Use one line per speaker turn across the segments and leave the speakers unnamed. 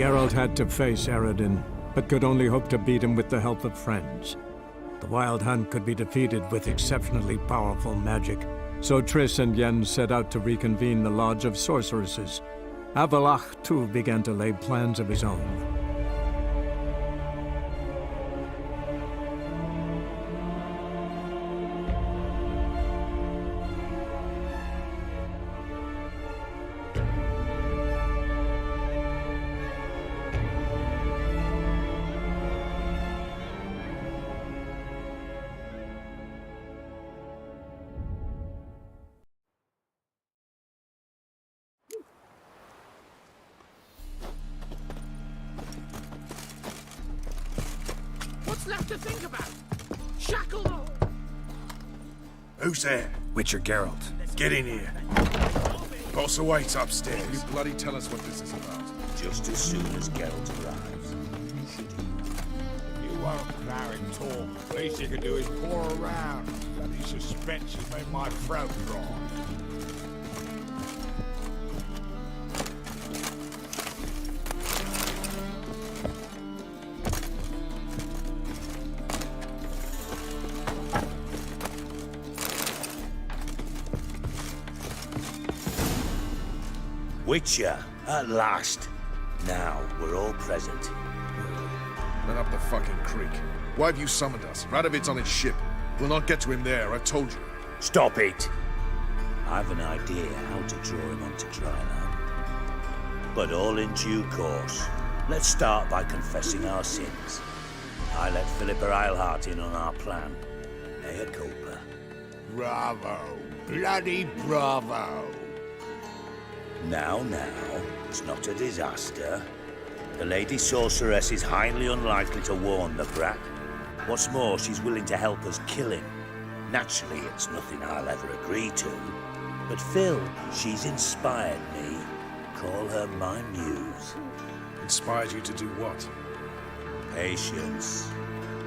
Geralt had to face Eredin, but could only hope to beat him with the help of friends. The Wild Hunt could be defeated with exceptionally powerful magic, so Triss and Yen set out to reconvene the Lodge of Sorceresses. Avalach, too, began to lay plans of his own.
What's left to think about? Shackle!
Who's there?
Witcher Geralt.
Get in here. Boss awaits upstairs. You bloody tell us what this is about.
Just as soon as Geralt arrives.
You won't Clarence talk. Least you can do is pour around. Bloody suspense has made my throat dry.
Witcher, at last. Now we're all present.
Then up the fucking creek. Why have you summoned us? Radovid's on his ship. We'll not get to him there, I told you.
Stop it! I've an idea how to draw him onto dry land. But all in due course. Let's start by confessing our sins. I let Philippa Eilhart in on our plan. Mea culpa.
Bravo. Bloody bravo.
Now, it's not a disaster. The Lady Sorceress is highly unlikely to warn the brat. What's more, she's willing to help us kill him. Naturally, it's nothing I'll ever agree to. But Phil, she's inspired me. Call her my muse.
Inspired you to do what?
Patience.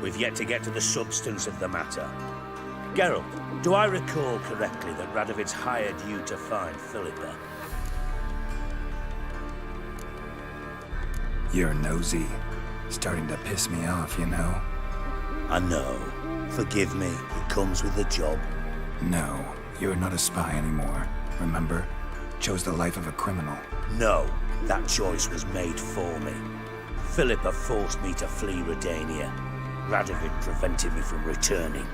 We've yet to get to the substance of the matter. Geralt, do I recall correctly that Radovid's hired you to find Philippa?
You're nosy. Starting to piss me off, you know?
I know. Forgive me. It comes with the job.
No, you're not a spy anymore. Remember? Chose the life of a criminal.
No, that choice was made for me. Philippa forced me to flee Redania. Radovid prevented me from returning.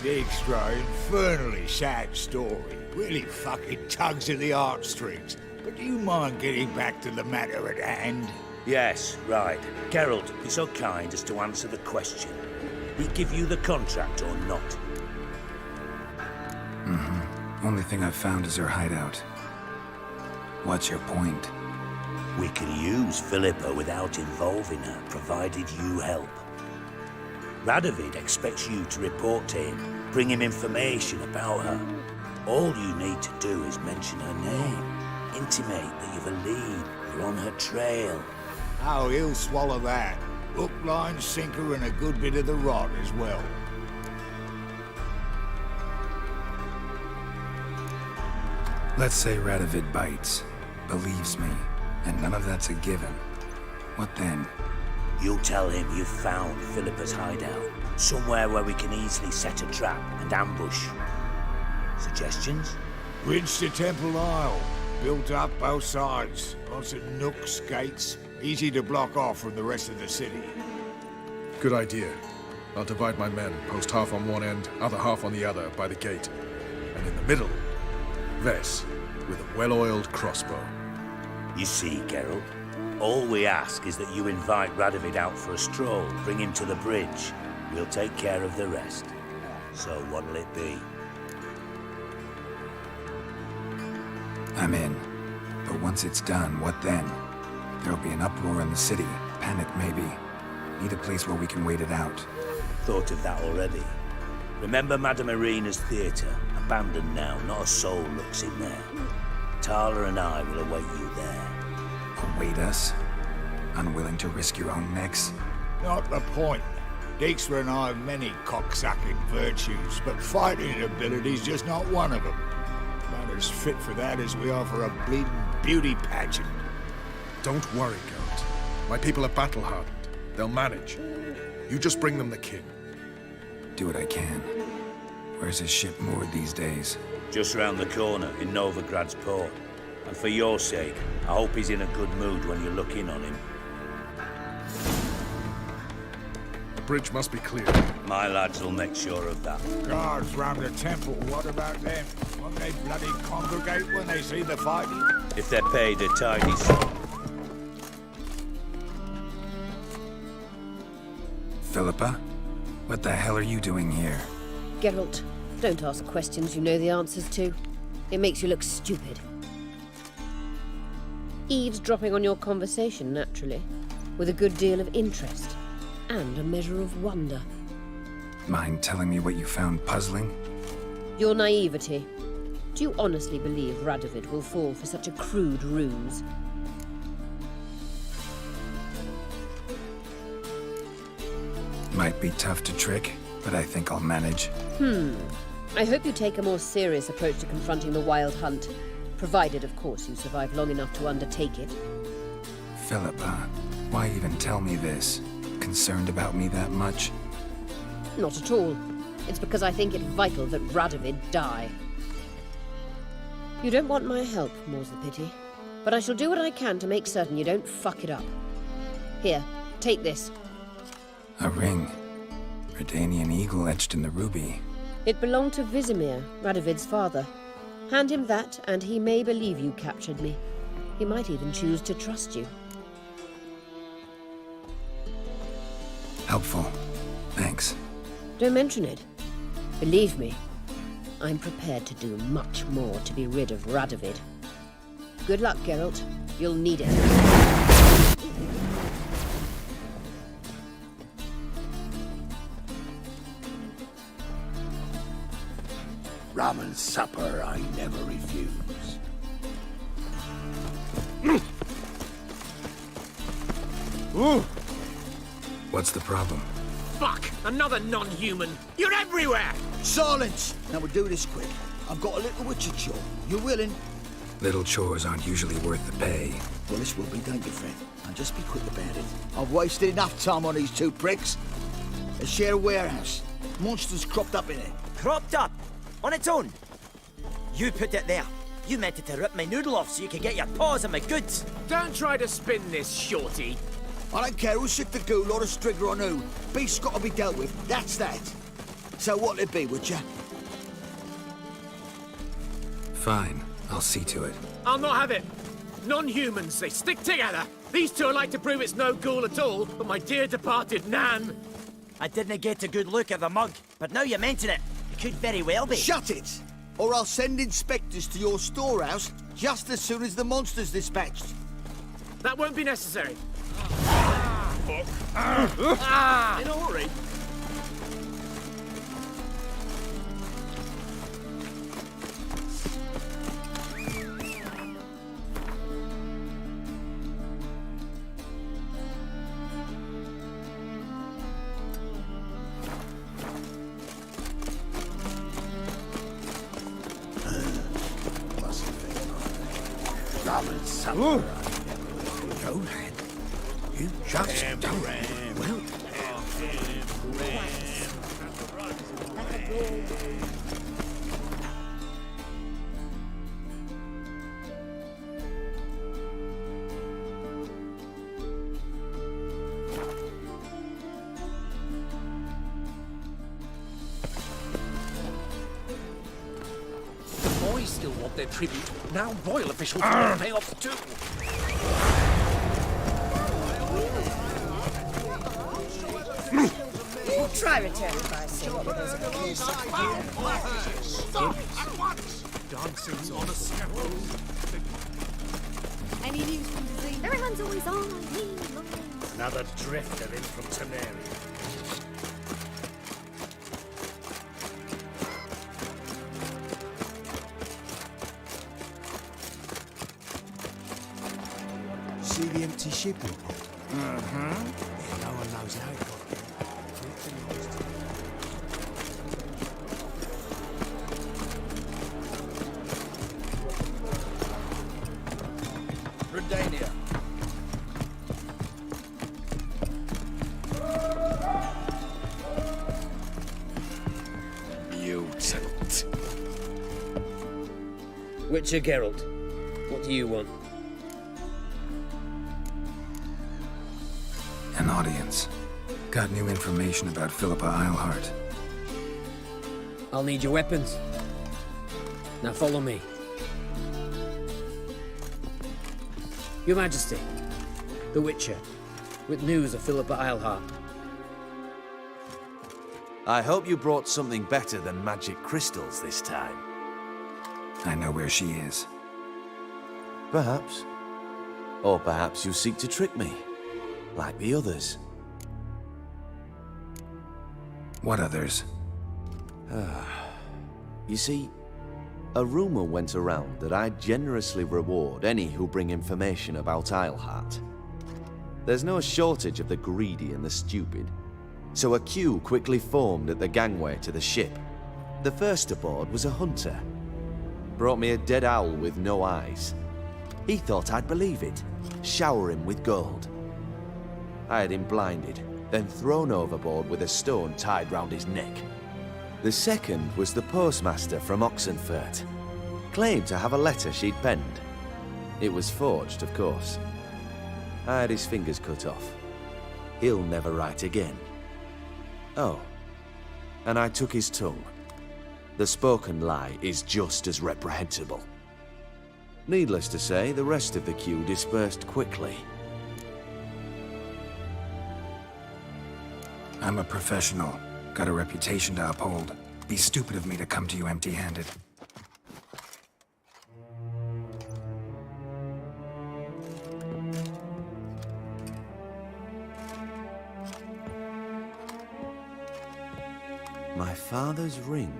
The extra infernally sad story. Really fucking tugs at the heartstrings. But do you mind getting back to the matter at hand?
Yes, right. Geralt, be so kind as to answer the question. We give you the contract or not?
Only thing I've found is her hideout. What's your point?
We can use Philippa without involving her, provided you help. Radovid expects you to report to him, bring him information about her. All you need to do is mention her name. Intimate that you've a lead, you're on her trail.
Oh, he'll swallow that. Hook, line, sinker, and a good bit of the rod as well.
Let's say Radovid bites, believes me, and none of that's a given. What then?
You'll tell him you've found Philippa's hideout, somewhere where we can easily set a trap and ambush. Suggestions?
Bridge to Temple Isle. Built up both sides. Lots of nooks, gates. Easy to block off from the rest of the city.
Good idea. I'll divide my men, post half on one end, other half on the other, by the gate. And in the middle, Vess, with a well-oiled crossbow.
You see, Geralt, all we ask is that you invite Radovid out for a stroll, bring him to the bridge. We'll take care of the rest. So what'll it be?
I'm in. But once it's done, what then? There'll be an uproar in the city. Panic, maybe. Need a place where we can wait it out.
Thought of that already. Remember Madame Irina's theatre? Abandoned now, not a soul looks in there. Tala and I will await you there.
Await us? Unwilling to risk your own necks?
Not the point. Dijkstra and I have many cocksucking virtues, but fighting ability's just not one of them. About as fit for that as we are for a bleeding beauty pageant.
Don't worry, Geralt. My people are battle-hardened. They'll manage. You just bring them the king.
Do what I can. Where's his ship moored these days?
Just round the corner in Novigrad's port. And for your sake, I hope he's in a good mood when you look in on him.
The bridge must be clear.
My lads will make sure of that.
Guards round the temple, what about them? Won't they bloody congregate when they see the fighting?
If they're paid a tidy sum.
Philippa? What the hell are you doing here?
Geralt, don't ask questions you know the answers to. It makes you look stupid. Eavesdropping on your conversation, naturally, with a good deal of interest and a measure of wonder.
Mind telling me what you found puzzling?
Your naivety. Do you honestly believe Radovid will fall for such a crude ruse?
Might be tough to trick, but I think I'll manage.
I hope you take a more serious approach to confronting the Wild Hunt, provided, of course, you survive long enough to undertake it.
Philippa, why even tell me this? Concerned about me that much?
Not at all. It's because I think it vital that Radovid die. You don't want my help, more's the pity. But I shall do what I can to make certain you don't fuck it up. Here, take this.
A ring. Redanian eagle etched in the ruby.
It belonged to Vizimir, Radovid's father. Hand him that, and he may believe you captured me. He might even choose to trust you.
Helpful. Thanks.
Don't mention it. Believe me, I'm prepared to do much more to be rid of Radovid. Good luck, Geralt. You'll need it.
Rum and supper I never refuse.
What's the problem?
Fuck! Another non-human! You're everywhere!
Silence! Now we'll do this quick. I've got a little witcher chore. You willing?
Little chores aren't usually worth the pay.
Well, this will be, don't you, friend? And just be quick about it. I've wasted enough time on these two pricks. They share a warehouse. Monsters cropped up in it.
Cropped up? On its own? You put it there. You meant it to rip my noodle off so you could get your paws on my goods.
Don't try to spin this, shorty.
I don't care who's sick the ghoul or the strigger on who. Beast's got to be dealt with. That's that. So what'll it be, would ya?
Fine. I'll see to it.
I'll not have it. Non-humans, they stick together. These two are like to prove it's no ghoul at all, but my dear departed Nan.
I didn't get a good look at the mug, but now you mention it, it could very well be.
Shut it! Or I'll send inspectors to your storehouse just as soon as the monster's dispatched.
That won't be necessary. In a hurry. Rum and supper. Go, lad. You just don't. Well. The boys still want their tribute. Now royal officials want to pay off too.
We'll try returning by saying with those
Stop at once! Dancing on a scaffold.
Any news from the sea? Everyone's always on.
Another drifter in from Temeria.
See the empty ship?
Yeah, no one knows how it got there.
Redania.
Witcher Geralt, what do you want?
An audience. Got new information about Philippa Eilhart.
I'll need your weapons. Now follow me. Your Majesty, the Witcher, with news of Philippa Eilhart.
I hope you brought something better than magic crystals this time.
I know where she is.
Perhaps. Or perhaps you seek to trick me, like the others.
What others?
You see, a rumor went around that I generously reward any who bring information about Eilhart. There's no shortage of the greedy and the stupid, so a queue quickly formed at the gangway to the ship. The first aboard was a hunter. Brought me a dead owl with no eyes. He thought I'd believe it, shower him with gold. I had him blinded, then thrown overboard with a stone tied round his neck. The second was the postmaster from Oxenfurt. Claimed to have a letter she'd penned. It was forged, of course. I had his fingers cut off. He'll never write again. Oh, and I took his tongue. The spoken lie is just as reprehensible. Needless to say, the rest of the queue dispersed quickly.
I'm a professional. Got a reputation to uphold. Be stupid of me to come to you empty-handed.
My father's ring.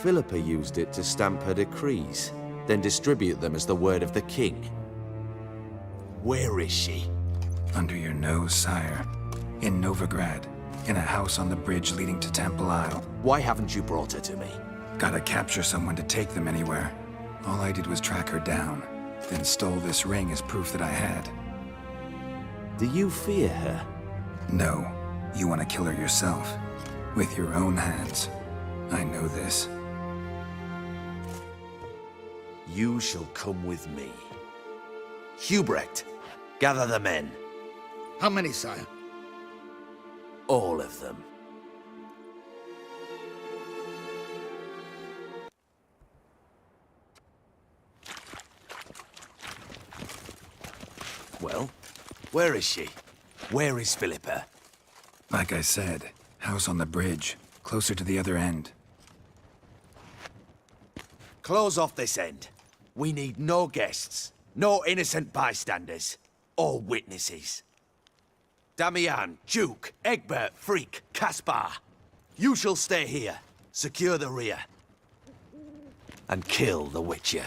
Philippa used it to stamp her decrees, then distribute them as the word of the king. Where is she?
Under your nose, sire. In Novigrad. In a house on the bridge leading to Temple Isle.
Why haven't you brought her to me?
Gotta capture someone to take them anywhere. All I did was track her down, then stole this ring as proof that I had.
Do you fear her?
No. You want to kill her yourself. With your own hands. I know this.
You shall come with me. Hubrecht, gather the men.
How many, sire?
All of them. Well, where is she? Where is Philippa?
Like I said, house on the bridge, closer to the other end.
Close off this end. We need no guests, no innocent bystanders, or witnesses. Damian, Duke, Egbert, Freak, Caspar. You shall stay here, secure the rear, and kill the Witcher.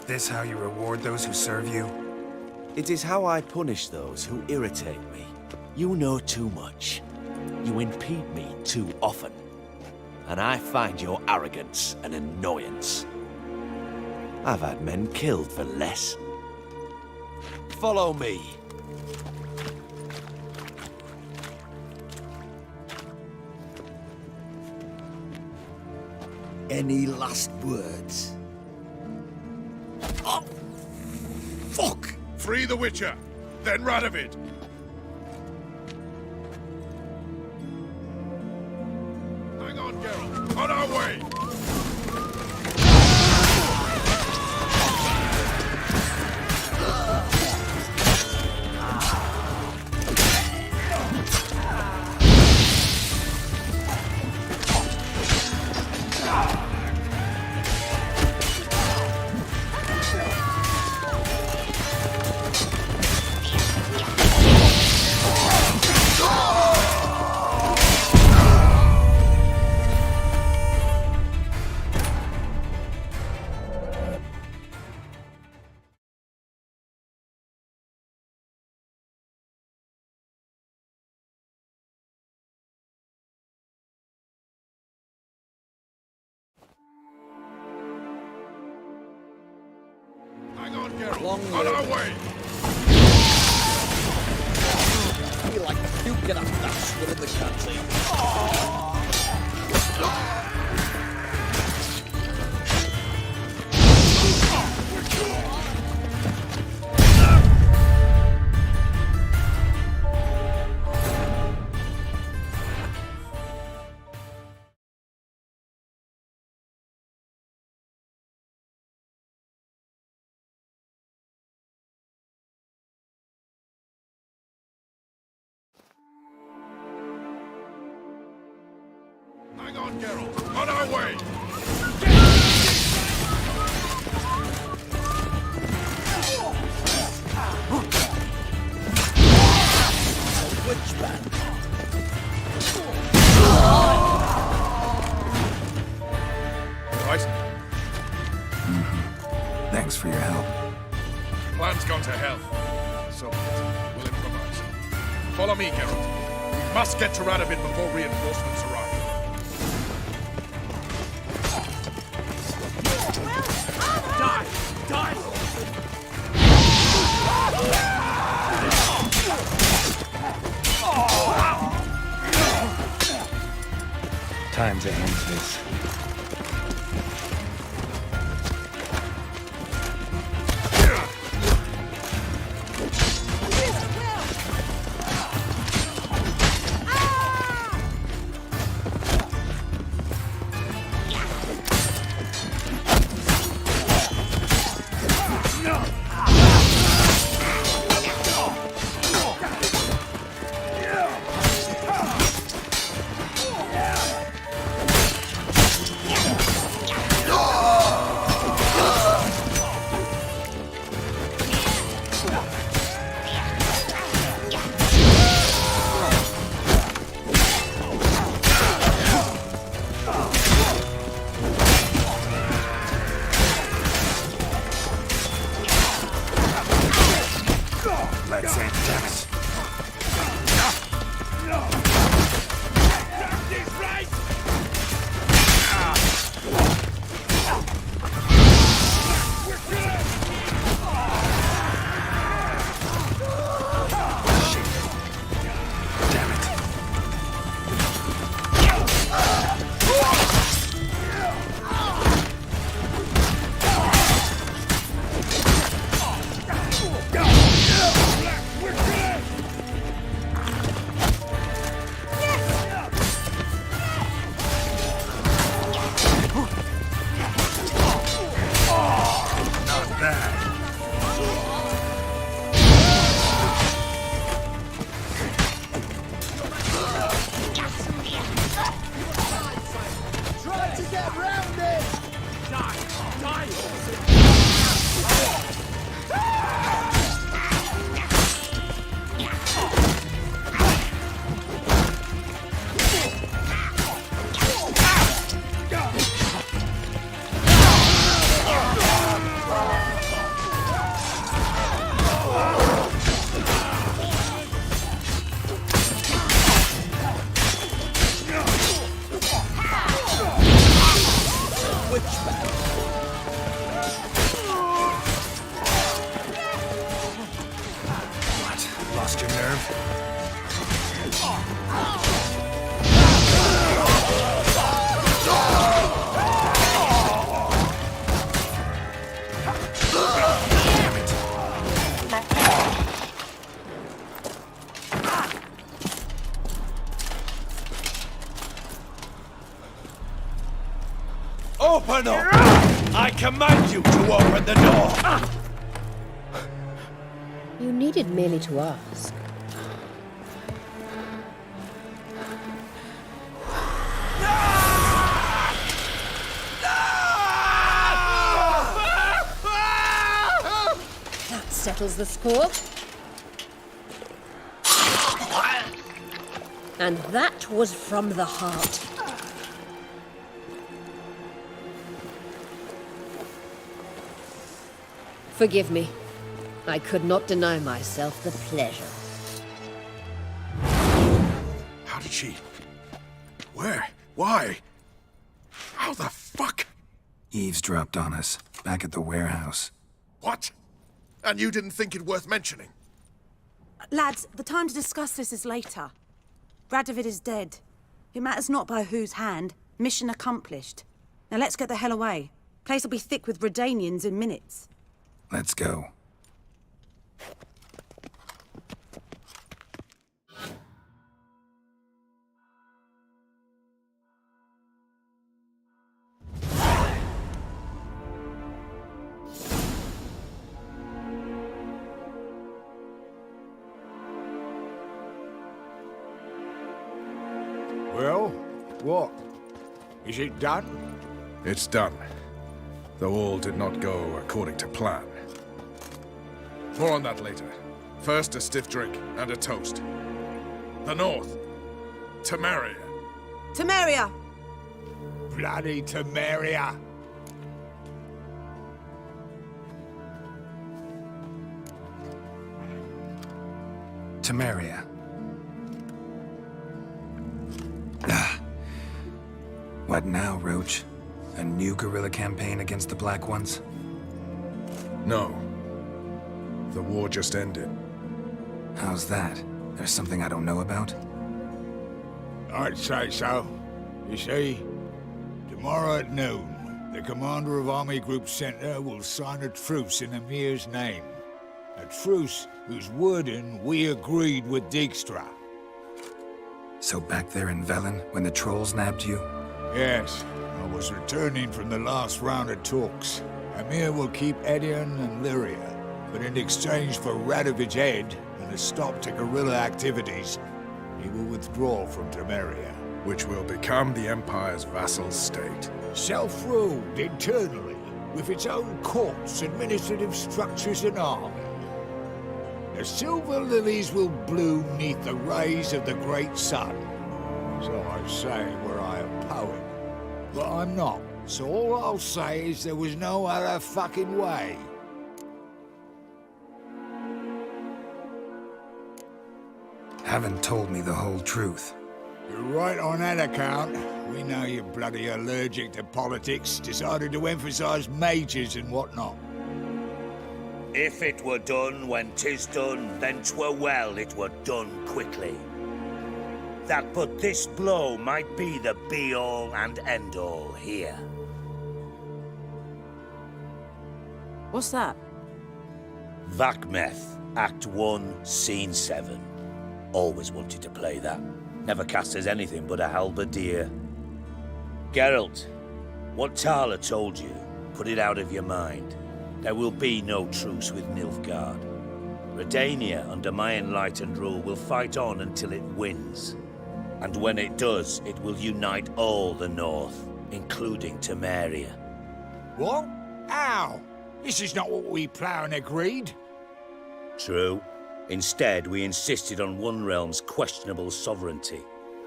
This how you reward those who serve you?
It is how I punish those who irritate me. You know too much. You impede me too often. And I find your arrogance an annoyance. I've had men killed for less. Follow me.
Any last words? Oh! Fuck!
Free the Witcher, then Radovid. Hang on, Geralt. On our way!
long
On our way!
I feel like puking up that sweat in the country.
Hang on, Geralt. On our way!
Witch band.
Right?
Thanks for your help.
Plan's gone to hell. So be it. We'll improvise. Follow me, Geralt. We must get to Radovid before reinforcements arrive.
Die! Die!
Time to end this. Let's end this.
Lost your nerve?
Open up! I command you to open the door!
You needed merely to ask. That settles the score. And that was from the heart. Forgive me. I could not deny myself the pleasure.
How did she? Where? Why? How the fuck?
Eavesdropped on us, back at the warehouse.
What? And you didn't think it worth mentioning?
Lads, the time to discuss this is later. Radovid is dead. It matters not by whose hand. Mission accomplished. Now let's get the hell away. Place will be thick with Redanians in minutes.
Let's go.
Well, what? Is it done?
It's done. Though all did not go according to plan. More on that later. First, a stiff drink and a toast. The North. Temeria.
Temeria!
Bloody Temeria!
Temeria. What now, Roach? A new guerrilla campaign against the Black Ones?
No. The war just ended.
How's that? There's something I don't know about?
I'd say so. You see, tomorrow at noon, the commander of Army Group Center will sign a truce in Emir's name. A truce whose wording we agreed with Dijkstra.
So back there in Velen, when the trolls nabbed you?
Yes, I was returning from the last round of talks. Emir will keep Edion and Lyria, but in exchange for Radovid's head and a stop to guerrilla activities, he will withdraw from Temeria.
Which will become the Empire's vassal state.
Self-ruled internally, with its own courts, administrative structures and army. The silver lilies will bloom neath the rays of the great sun. So I say were I a poet. But I'm not, so all I'll say is there was no other fucking way.
Haven't told me the whole truth.
You're right on that account. We know you're bloody allergic to politics, decided to emphasize majors and whatnot.
If it were done when 'tis done, then 'twere well it were done quickly. That but this blow might be the be-all and end-all here.
What's that?
Vakmeth, Act 1, Scene 7. Always wanted to play that. Never cast as anything but a halberdier. Geralt, what Tala told you, put it out of your mind. There will be no truce with Nilfgaard. Redania, under my enlightened rule, will fight on until it wins. And when it does, it will unite all the North, including Temeria.
What? How? This is not what we planned and agreed.
True. Instead, we insisted on one realm's questionable sovereignty.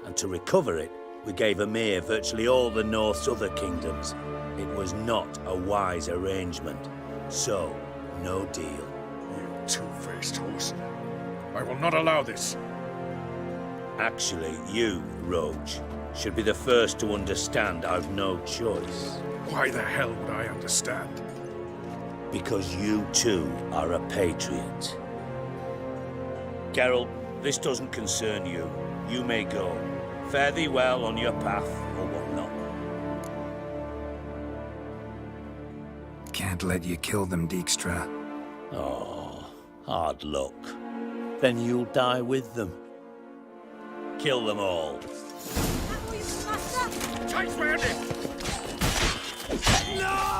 And to recover it, we gave Emir virtually all the North's other kingdoms. It was not a wise arrangement. So, no deal.
You two-faced horse. I will not allow this.
Actually, you, Roach, should be the first to understand I've no choice.
Why the hell would I understand?
Because you too are a patriot. Geralt, this doesn't concern you. You may go. Fare thee well on your path, or whatnot.
Can't let you kill them, Dijkstra.
Oh, hard luck. Then you'll die with them. Kill them all.
Chase round it!
No!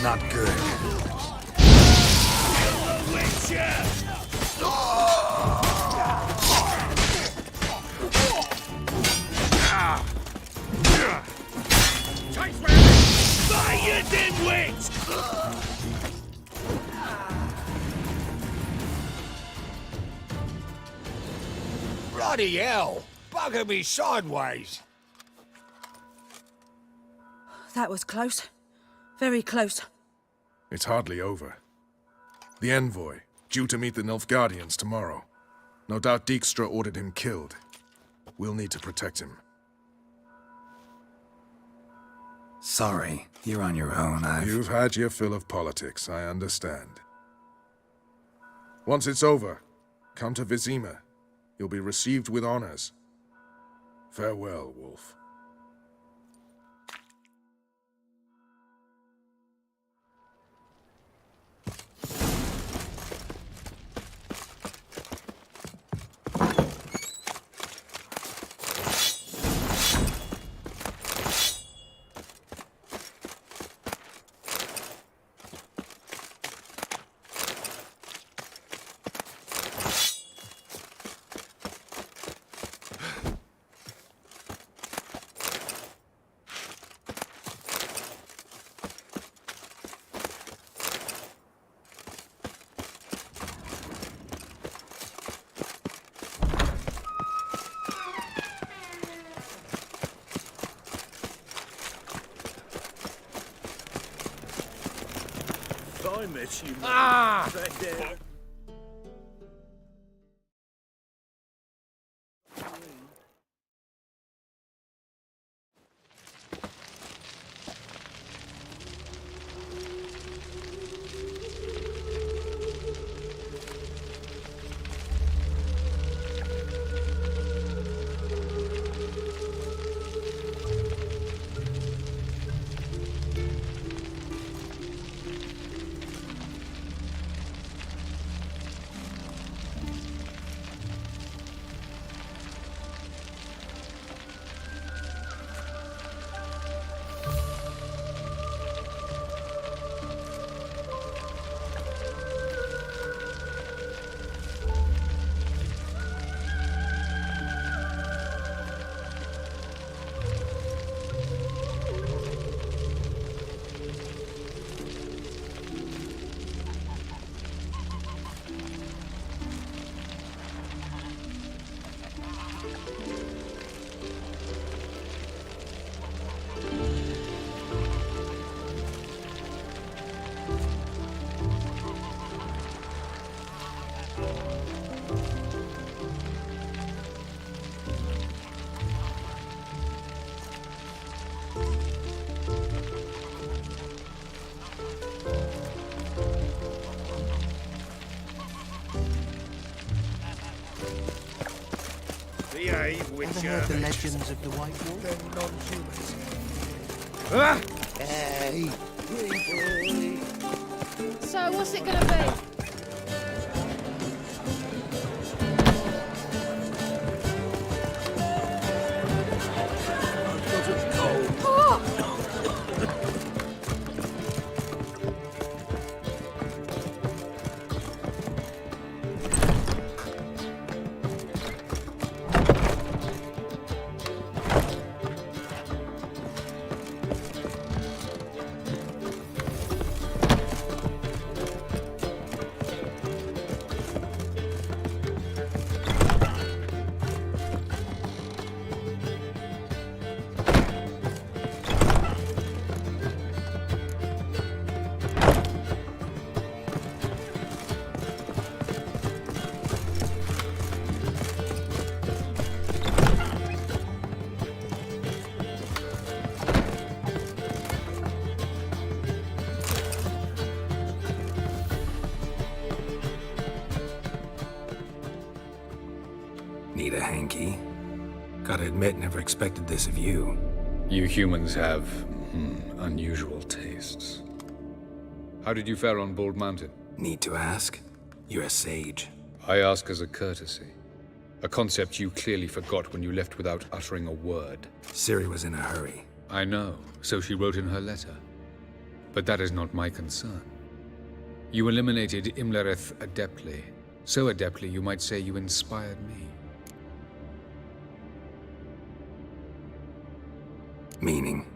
Not good.
Bloody hell! Bugger me sideways!
That was close. Very close.
It's hardly over. The envoy, due to meet the Nilfgaardians tomorrow. No doubt Dijkstra ordered him killed. We'll need to protect him.
Sorry, you're on your own.
You've had your fill of politics, I understand. Once it's over, come to Vizima. You'll be received with honors. Farewell, Wolf.
I miss you, man.
Ah!
Behave, Witcher.
Ever heard the legends of the White Wolf?
They're non-humans.
Ah!
Hey, pretty boy.
So, what's it gonna be?
Need a hanky? Gotta admit, never expected this of you.
You humans have unusual tastes. How did you fare on Bald Mountain?
Need to ask? You're a sage.
I ask as a courtesy. A concept you clearly forgot when you left without uttering a word.
Ciri was in a hurry.
I know, so she wrote in her letter. But that is not my concern. You eliminated Imlerith adeptly. So adeptly, you might say you inspired me.
Meaning?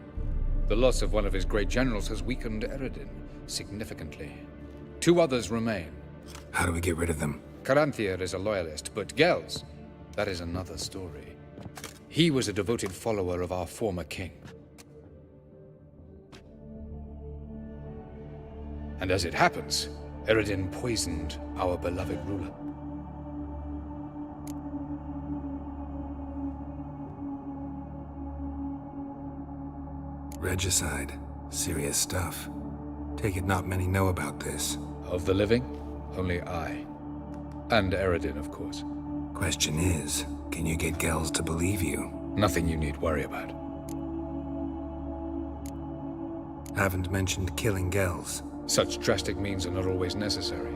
The loss of one of his great generals has weakened Eredin significantly. 2 others remain.
How do we get rid of them?
Caranthir is a loyalist, but Gels, That is another story. He was a devoted follower of our former king. And as it happens, Eredin poisoned our beloved ruler.
Regicide. Serious stuff. Take it not many know about this.
Of the living, only I. And Eredin, of course.
Question is, can you get Gels to believe you?
Nothing you need worry about.
Haven't mentioned killing Gels.
Such drastic means are not always necessary.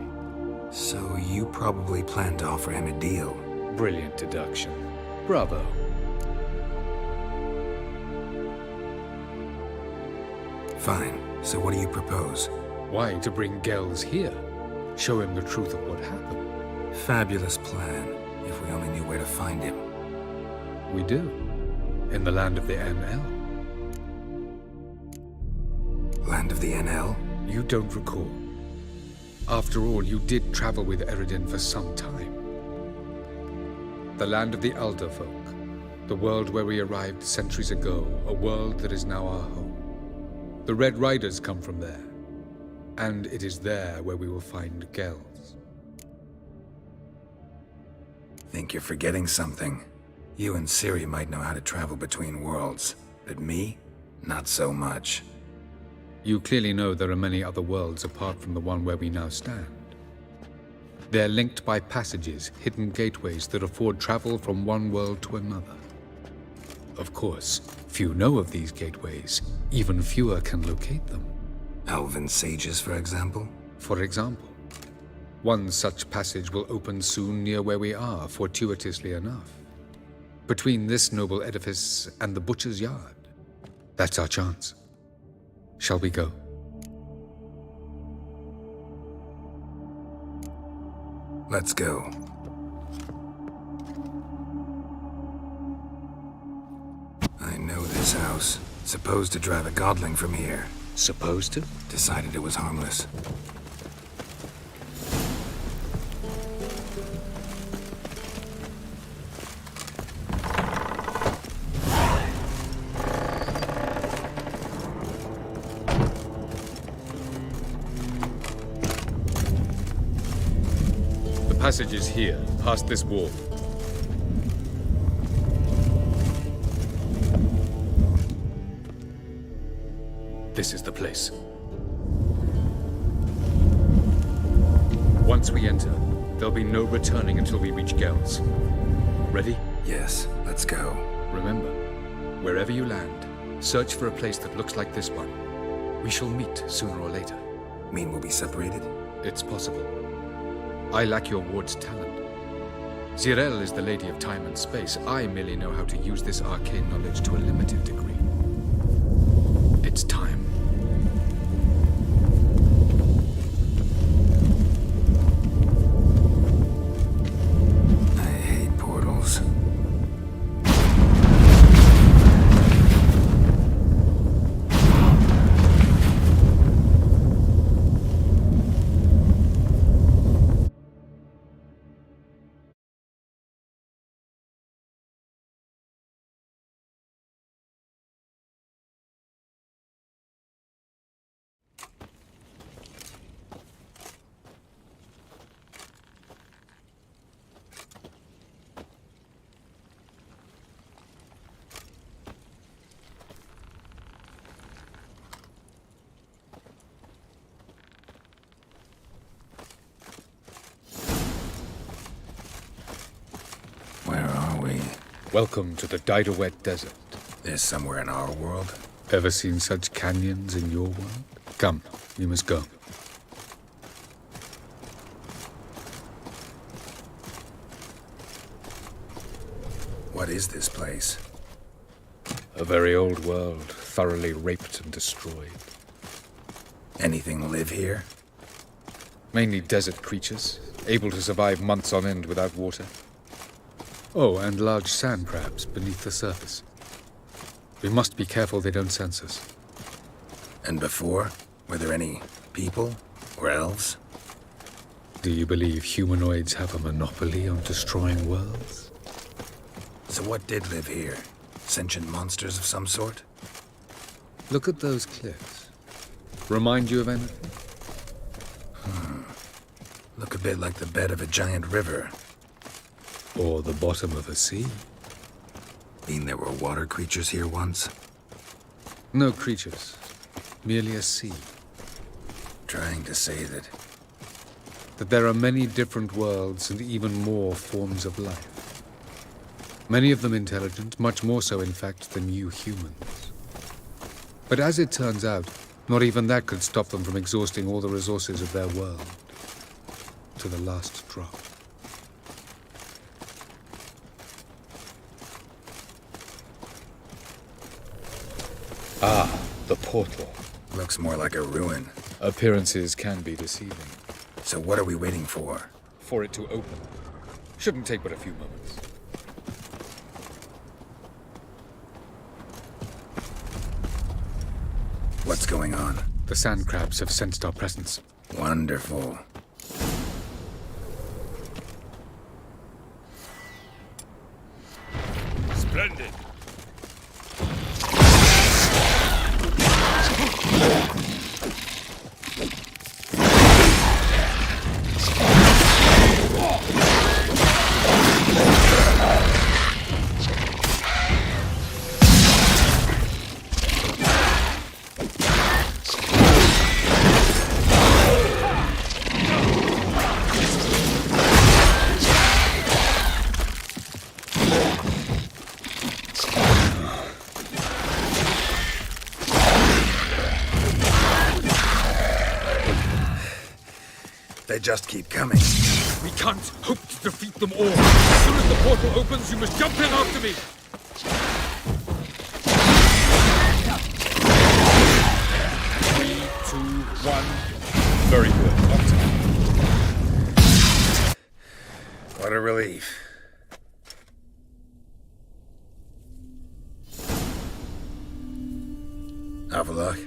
So you probably plan to offer him a deal.
Brilliant deduction. Bravo.
Fine. So what do you propose?
Why, to bring Gels here. Show him the truth of what happened.
Fabulous plan, if we only knew where to find him.
We do. In the land of the NL.
Land of the NL?
You don't recall. After all, you did travel with Eredin for some time. The land of the Elder Folk. The world where we arrived centuries ago. A world that is now our home. The Red Riders come from there. And it is there where we will find Gels.
Think you're forgetting something. You and Ciri might know how to travel between worlds, but me? Not so much.
You clearly know there are many other worlds apart from the one where we now stand. They're linked by passages, hidden gateways that afford travel from one world to another. Of course, few know of these gateways. Even fewer can locate them.
Elven sages, for example?
For example. One such passage will open soon near where we are, fortuitously enough. Between this noble edifice and the butcher's yard. That's our chance. Shall we go?
Let's go. I know this house. Supposed to drive a godling from here.
Supposed to?
Decided it was harmless.
The passage is here, past this wall. This is the place. Once we enter, there'll be no returning until we reach Gels. Ready?
Yes, let's go.
Remember, wherever you land, search for a place that looks like this one. We shall meet sooner or later.
Mean we'll be separated?
It's possible. I lack your ward's talent. Zirel is the lady of time and space. I merely know how to use this arcane knowledge to a limited degree. It's time.
I hate portals. Where are we?
Welcome to the Didowet Desert.
This somewhere in our world?
Ever seen such canyons in your world? Come, we must go.
What is this place?
A very old world, thoroughly raped and destroyed.
Anything live here?
Mainly desert creatures, able to survive months on end without water. Oh, and large sand crabs beneath the surface. We must be careful they don't sense us.
And before? Were there any people? Or elves?
Do you believe humanoids have a monopoly on destroying worlds?
So what did live here? Sentient monsters of some sort?
Look at those cliffs. Remind you of anything?
Look a bit like the bed of a giant river.
Or the bottom of a sea?
Mean there were water creatures here once?
No creatures. Merely a sea.
Trying to say that...
That there are many different worlds and even more forms of life. Many of them intelligent, much more so in fact than you humans. But as it turns out, not even that could stop them from exhausting all the resources of their world. To the last drop. Ah, the portal.
Looks more like a ruin.
Appearances can be deceiving.
So what are we waiting for?
For it to open. Shouldn't take but a few moments.
What's going on?
The sand crabs have sensed our presence.
Wonderful.
Splendid.
They just keep coming.
We can't hope to defeat them all. As soon as the portal opens, you must jump in after me. 3, 2, 1. Very good. On time.
What a relief. Have a look.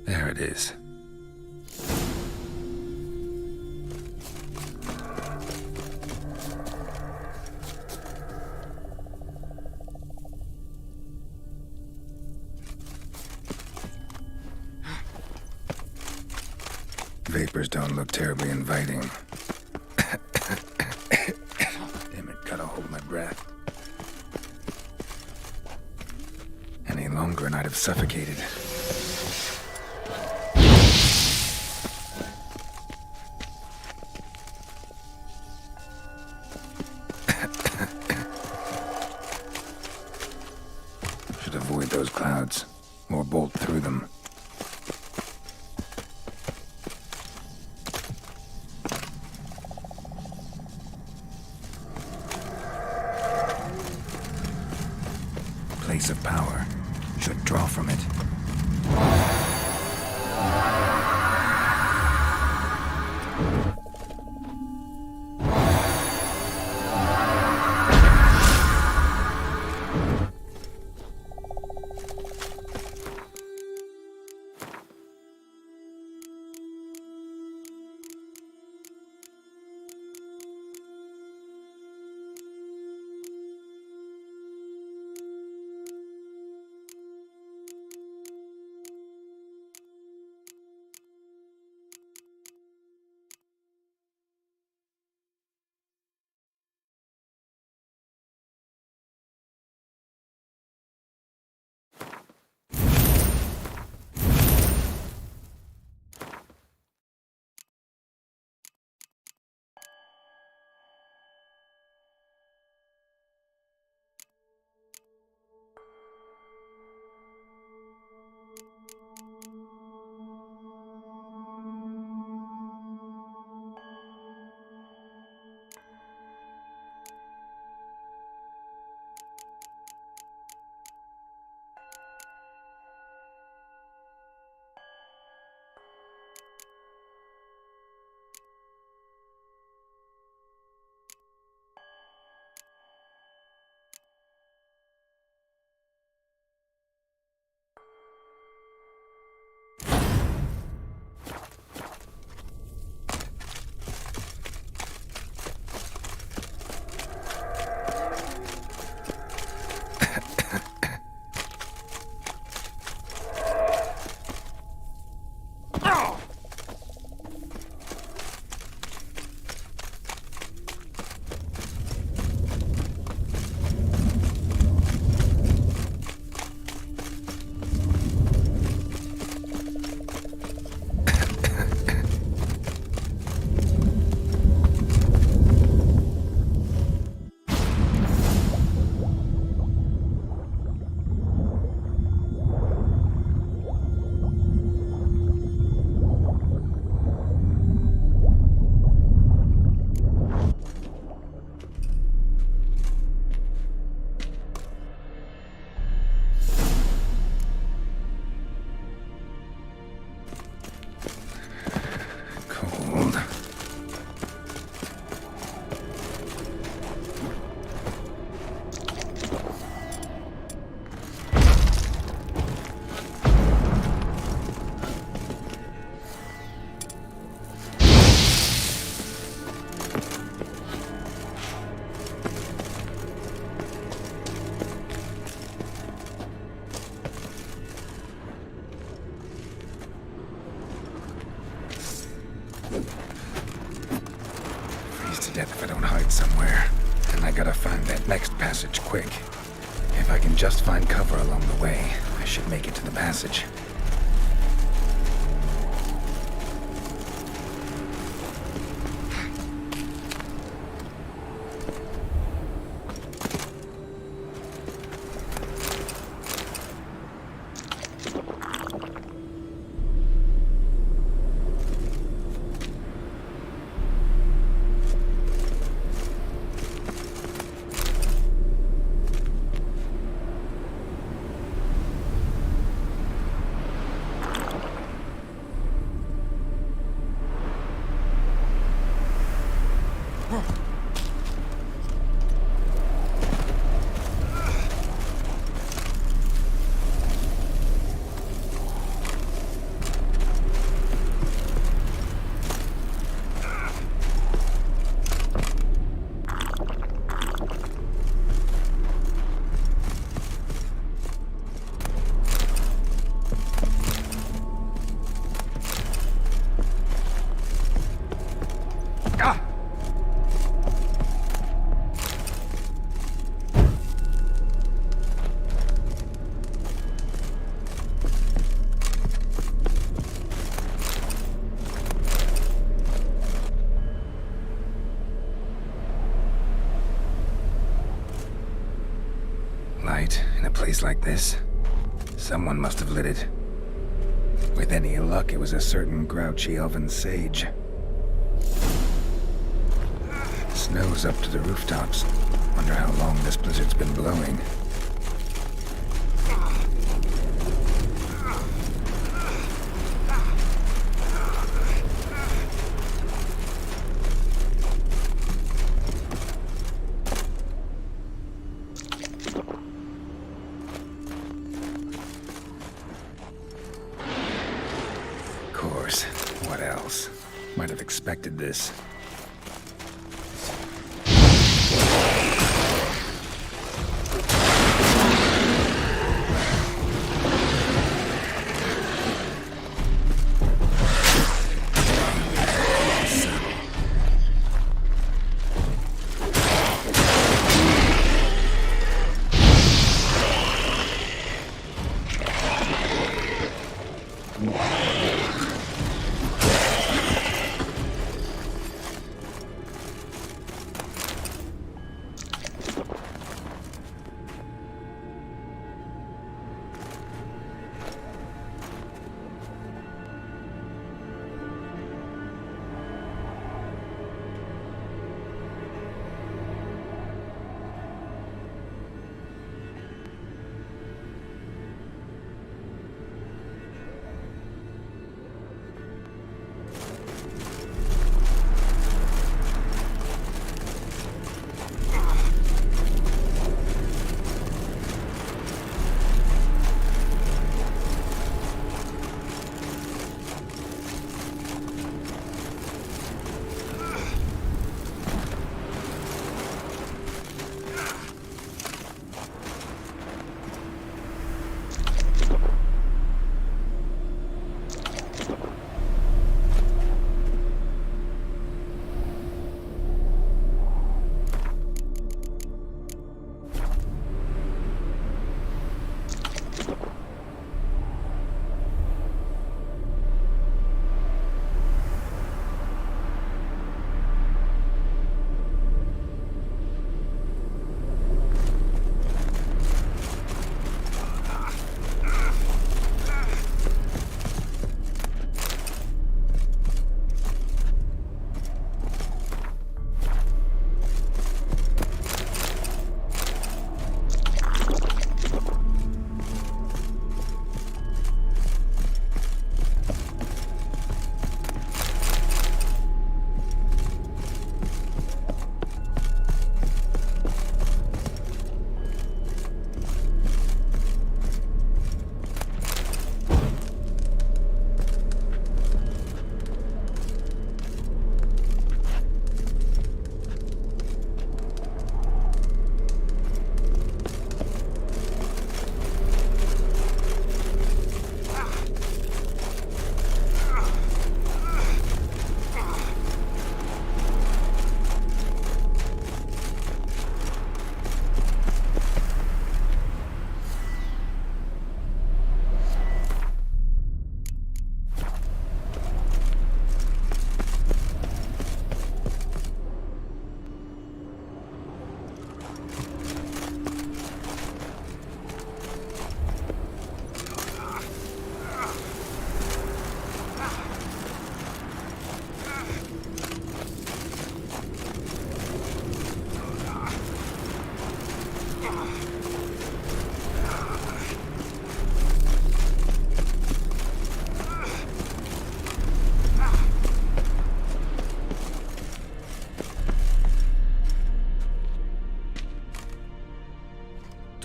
There it is. Vapors don't look terribly inviting. Damn it, gotta hold my breath. Any longer and I'd have suffocated. Should avoid those clouds, or bolt through them. Place of power. Should draw from it. exit somewhere, and I gotta find that next passage quick. If I can just find cover along the way, I should make it to the passage. In a place like this, someone must have lit it. With any luck, it was a certain grouchy elven sage. Snow's up to the rooftops. Wonder how long this blizzard's been blowing. What else? Might have expected this.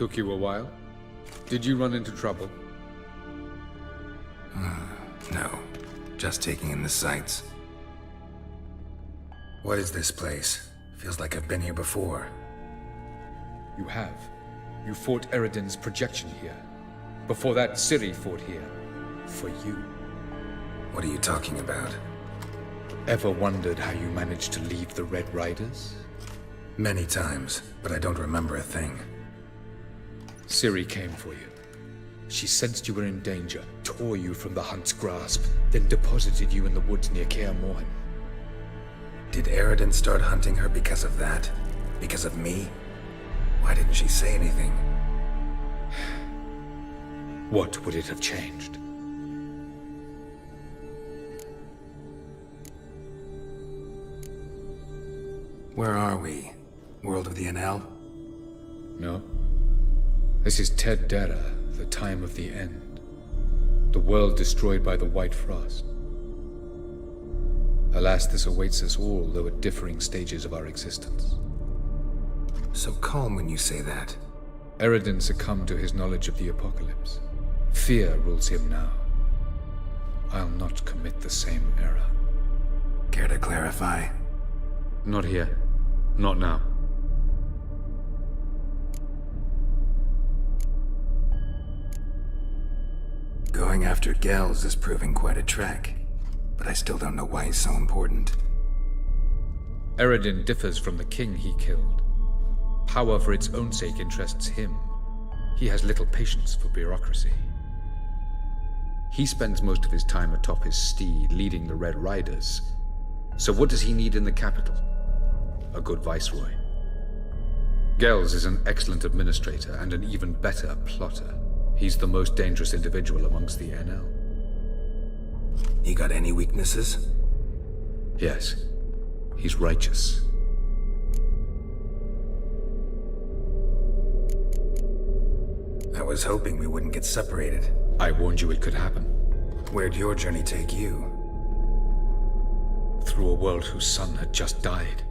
Took you a while? Did you run into trouble?
No. Just taking in the sights. What is this place? Feels like I've been here before.
You have. You fought Eredin's projection here. Before that, Ciri fought here. For you.
What are you talking about?
Ever wondered how you managed to leave the Red Riders?
Many times, but I don't remember a thing.
Ciri came for you. She sensed you were in danger, tore you from the Hunt's grasp, then deposited you in the woods near Kaer Morhen.
Did Eredin start hunting her because of that? Because of me? Why didn't she say anything?
What would it have changed?
Where are we? World of the NL?
No. This is Ted Dara, the time of the end. The world destroyed by the White Frost. Alas, this awaits us all, though at differing stages of our existence.
So calm when you say that.
Eredin succumbed to his knowledge of the apocalypse. Fear rules him now. I'll not commit the same error.
Care to clarify?
Not here. Not now.
Going after Gels is proving quite a trek, but I still don't know why he's so important.
Eredin differs from the king he killed. Power for its own sake interests him. He has little patience for bureaucracy. He spends most of his time atop his steed, leading the Red Riders. So what does he need in the capital? A good viceroy. Gels is an excellent administrator and an even better plotter. He's the most dangerous individual amongst the NL.
He got any weaknesses?
Yes. He's righteous.
I was hoping we wouldn't get separated.
I warned you it could happen.
Where'd your journey take you?
Through a world whose sun had just died.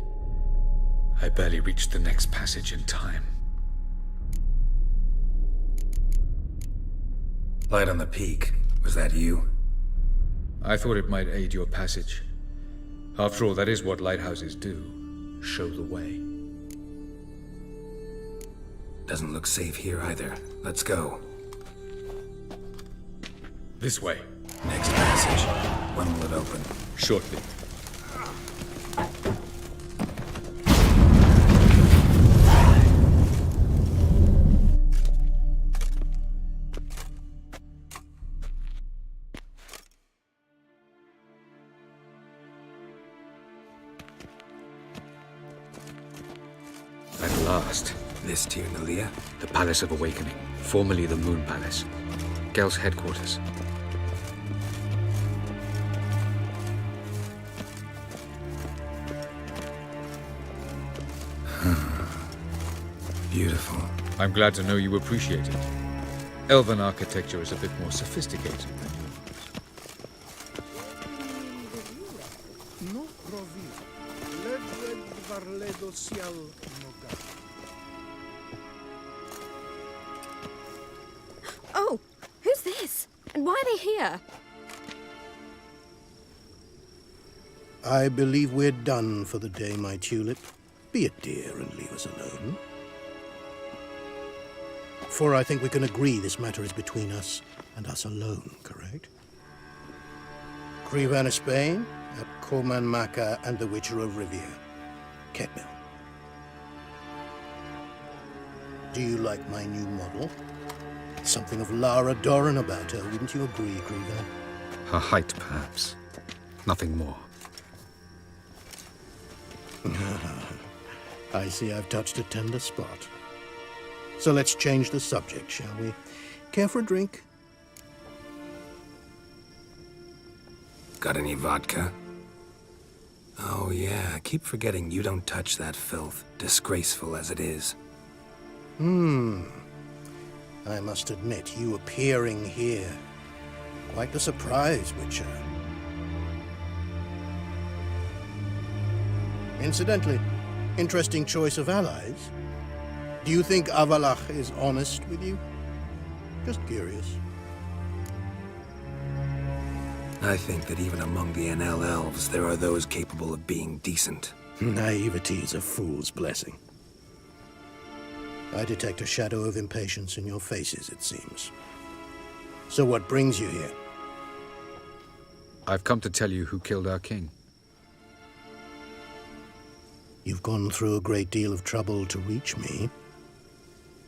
I barely reached the next passage in time.
Light on the peak. Was that you?
I thought it might aid your passage. After all, that is what lighthouses do. Show the way.
Doesn't look safe here either. Let's go.
This way.
Next passage. When will it open?
Shortly. At last.
This Tyr Nalia?
The Palace of Awakening, formerly the Moon Palace. Gel's headquarters.
Beautiful.
I'm glad to know you appreciate it. Elven architecture is a bit more sophisticated than yours.
Oh, who's this? And why are they here?
I believe we're done for the day, my tulip. Be a dear and leave us alone. For I think we can agree this matter is between us and us alone, correct? Crevan of Spain, at Corman Maca and the Witcher of Rivia. Ketmel. Do you like my new model? Something of Lara Doran about her, wouldn't you agree, Crevan?
Her height, perhaps. Nothing more.
I see I've touched a tender spot. So let's change the subject, shall we? Care for a drink?
Got any vodka? Oh yeah, I keep forgetting you don't touch that filth, disgraceful as it is.
I must admit, you appearing here, quite the surprise, Witcher. Incidentally, interesting choice of allies. Do you think Avalach is honest with you? Just curious.
I think that even among the NL elves, there are those capable of being decent.
Naivety is a fool's blessing. I detect a shadow of impatience in your faces, it seems. So what brings you here?
I've come to tell you who killed our king.
You've gone through a great deal of trouble to reach me.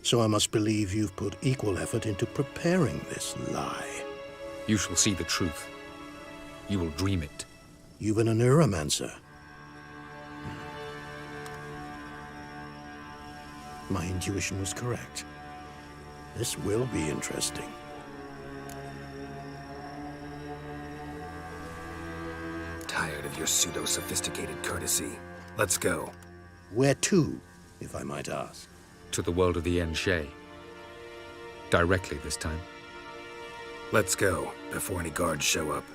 So I must believe you've put equal effort into preparing this lie.
You shall see the truth. You will dream it.
You've been a neuromancer. My intuition was correct. This will be interesting.
Tired of your pseudo-sophisticated courtesy. Let's go.
Where to, if I might ask?
To the world of the Enshe. Directly this time.
Let's go, before any guards show up.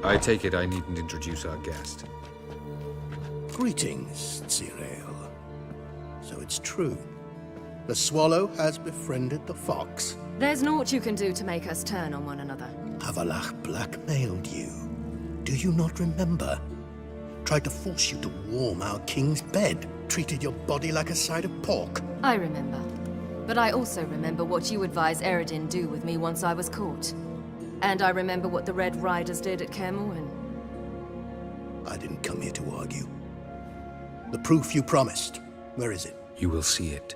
I take it I needn't introduce our guest.
Greetings, Cyril. So it's true. The swallow has befriended the fox.
There's naught you can do to make us turn on one another.
Avalach blackmailed you. Do you not remember? Tried to force you to warm our king's bed. Treated your body like a side of pork.
I remember. But I also remember what you advised Eredin do with me once I was caught. And I remember what the Red Riders did at Kaer Morhen.
I didn't come here to argue. The proof you promised, where is it?
You will see it.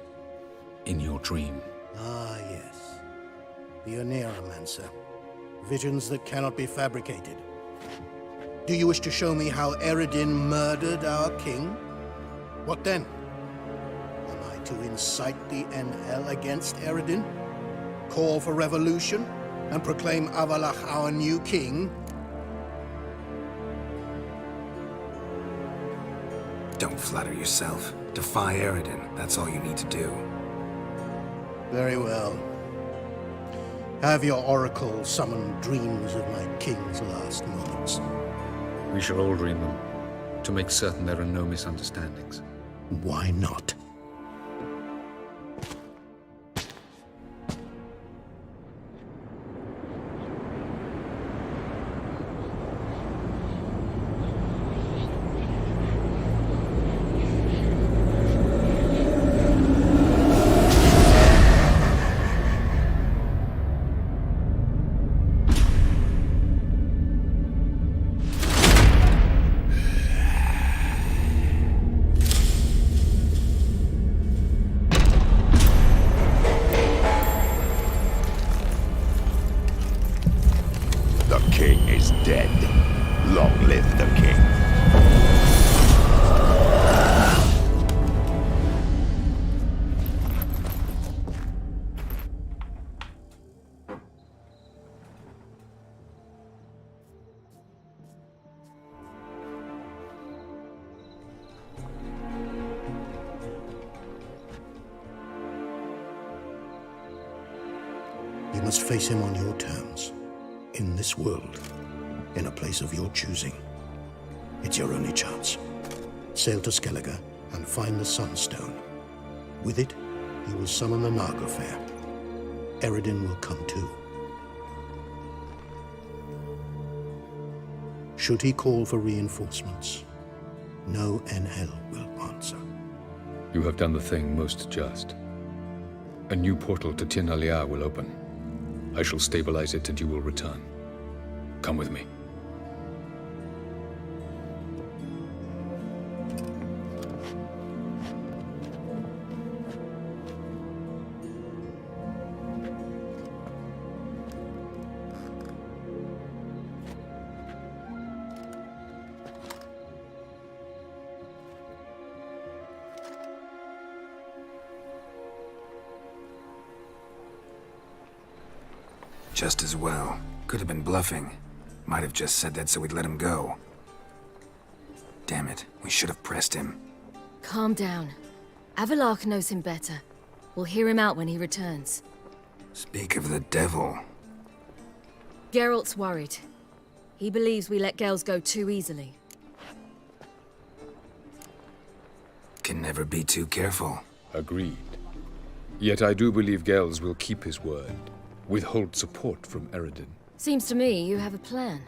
In your dream.
Ah, yes. The Oneiromancer. Visions that cannot be fabricated. Do you wish to show me how Eredin murdered our king? What then? Am I to incite the NL against Eredin? Call for revolution? And proclaim Avalach our new king?
Don't flatter yourself. Defy Eredin. That's all you need to do.
Very well. Have your oracle summon dreams of my king's last moments.
We shall all dream them, to make certain there are no misunderstandings.
Why not? You must face him on your terms. In this world. In a place of your choosing. It's your only chance. Sail to Skellige and find the Sunstone. With it, you will summon the Nagelfair. Eredin will come too. Should he call for reinforcements, no NL will answer.
You have done the thing most just. A new portal to Tin Alia will open. I shall stabilize it and you will return. Come with me.
Just as well. Could have been bluffing. Might have just said that so we'd let him go. Damn it, we should have pressed him.
Calm down. Avalark knows him better. We'll hear him out when he returns.
Speak of the devil.
Geralt's worried. He believes we let Gels go too easily.
Can never be too careful.
Agreed. Yet I do believe Gels will keep his word. Withhold support from Eredin.
Seems to me you have a plan.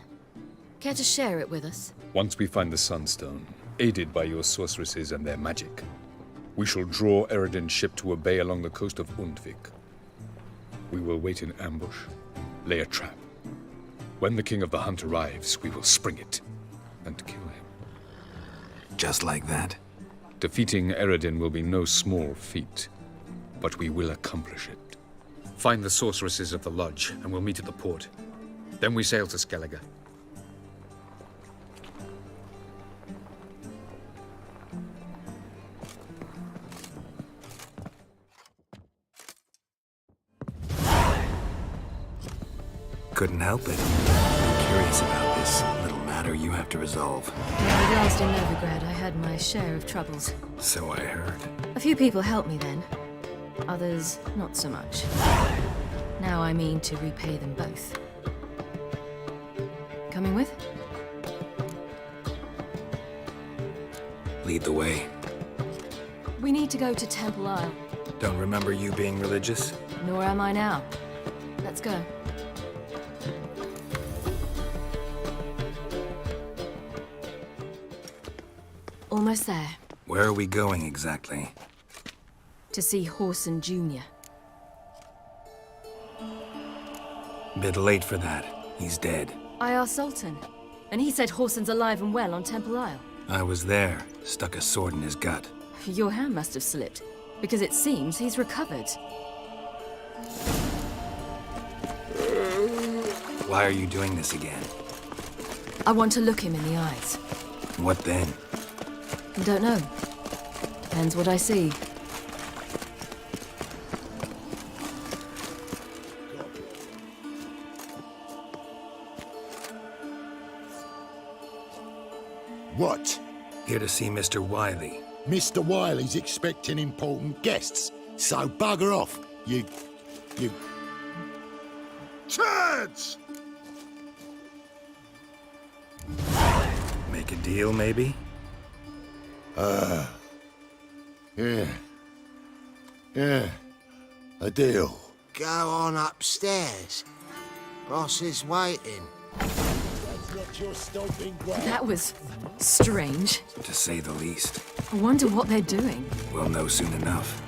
Care to share it with us?
Once we find the Sunstone, aided by your sorceresses and their magic, we shall draw Eredin's ship to a bay along the coast of Undvik. We will wait in ambush, lay a trap. When the King of the Hunt arrives, we will spring it and kill him.
Just like that?
Defeating Eredin will be no small feat, but we will accomplish it. Find the sorceresses of the lodge, and we'll meet at the port. Then we sail to Skellige.
Couldn't help it. I'm curious about this little matter you have to resolve.
When we last in Novigrad, I had my share of troubles.
So I heard.
A few people helped me then. Others, not so much. Now I mean to repay them both. Coming with?
Lead the way.
We need to go to Temple Isle.
Don't remember you being religious?
Nor am I now. Let's go. Almost there.
Where are we going exactly?
To see Horson Jr.
Bit late for that. He's dead.
I asked Sultan, and he said Horson's alive and well on Temple Isle.
I was there. Stuck a sword in his gut.
Your hand must have slipped, because it seems he's recovered.
Why are you doing this again?
I want to look him in the eyes.
What then?
Don't know. Depends what I see.
What?
Here to see Mr. Wiley.
Mr. Wiley's expecting important guests, so bugger off, you... turds!
Make a deal, maybe?
Yeah. A deal.
Go on upstairs. Boss is waiting.
That's not your stomping ground.
That was strange.
To say the least.
I wonder what they're doing.
We'll know soon enough.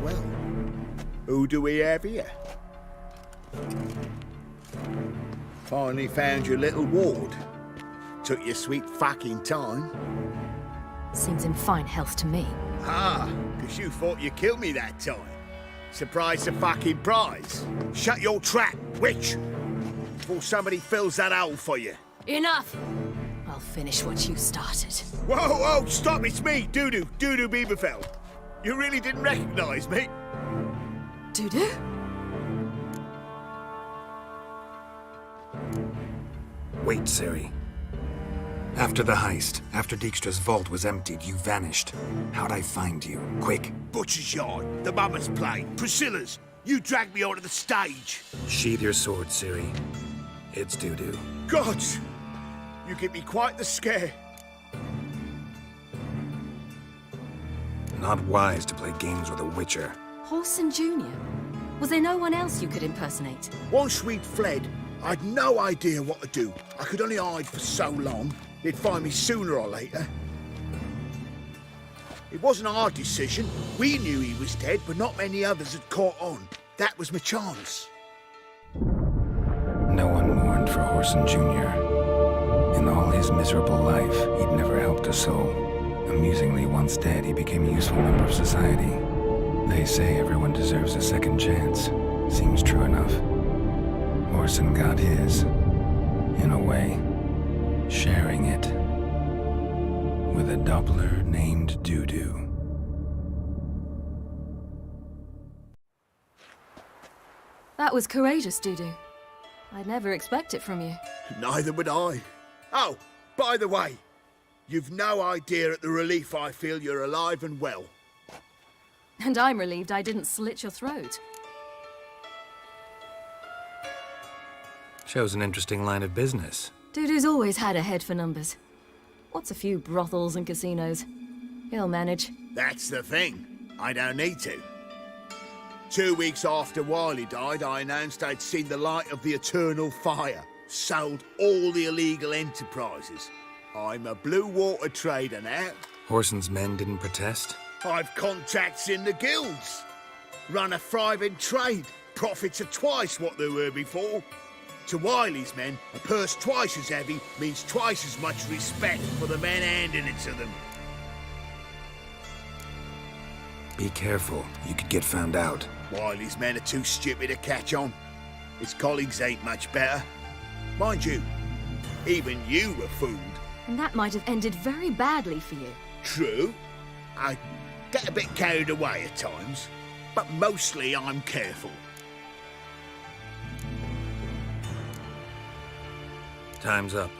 Well. Who do we have here? Finally found your little ward. Took your sweet fucking time.
Seems in fine health to me.
Ah, because you thought you killed me that time. Surprise the fucking prize. Shut your trap, witch! Before somebody fills that hole for you.
Enough! I'll finish what you started.
Whoa, stop, it's me, Dudu Bieberfeld. You really didn't recognize me?
Dudu?
Wait, Ciri. After the heist, after Dijkstra's vault was emptied, you vanished. How'd I find you? Quick.
Butcher's Yard, the Mama's Plane, Priscilla's. You dragged me onto the stage.
Sheathe your sword, Ciri. It's Dudu.
Gods! You give me quite the scare.
Not wise to play games with a witcher.
Horson Jr.? Was there no one else you could impersonate?
Once we'd fled, I'd no idea what to do. I could only hide for so long. They'd find me sooner or later. It wasn't our decision. We knew he was dead, but not many others had caught on. That was my chance.
No one mourned for Horson Jr. In all his miserable life, he'd never helped a soul. Amusingly, once dead, he became a useful member of society. They say everyone deserves a second chance. Seems true enough. Orson got his, in a way, sharing it with a Doppler named Doo-Doo.
That was courageous, Dudu. I'd never expect it from you.
Neither would I. Oh, by the way, you've no idea at the relief I feel you're alive and well.
And I'm relieved I didn't slit your throat.
Shows an interesting line of business.
Dudu's always had a head for numbers. What's a few brothels and casinos? He'll manage.
That's the thing. I don't need to. 2 weeks after Wiley died, I announced I'd seen the light of the eternal fire. Sold all the illegal enterprises. I'm a blue water trader now.
Orson's men didn't protest?
I've contacts in the guilds. Run a thriving trade. Profits are twice what they were before. To Wiley's men, a purse twice as heavy means twice as much respect for the men handing it to them.
Be careful. You could get found out.
Wiley's men are too stupid to catch on. His colleagues ain't much better. Mind you, even you were fooled.
And that might have ended very badly for you.
True. I get a bit carried away at times, but mostly I'm careful.
Time's up.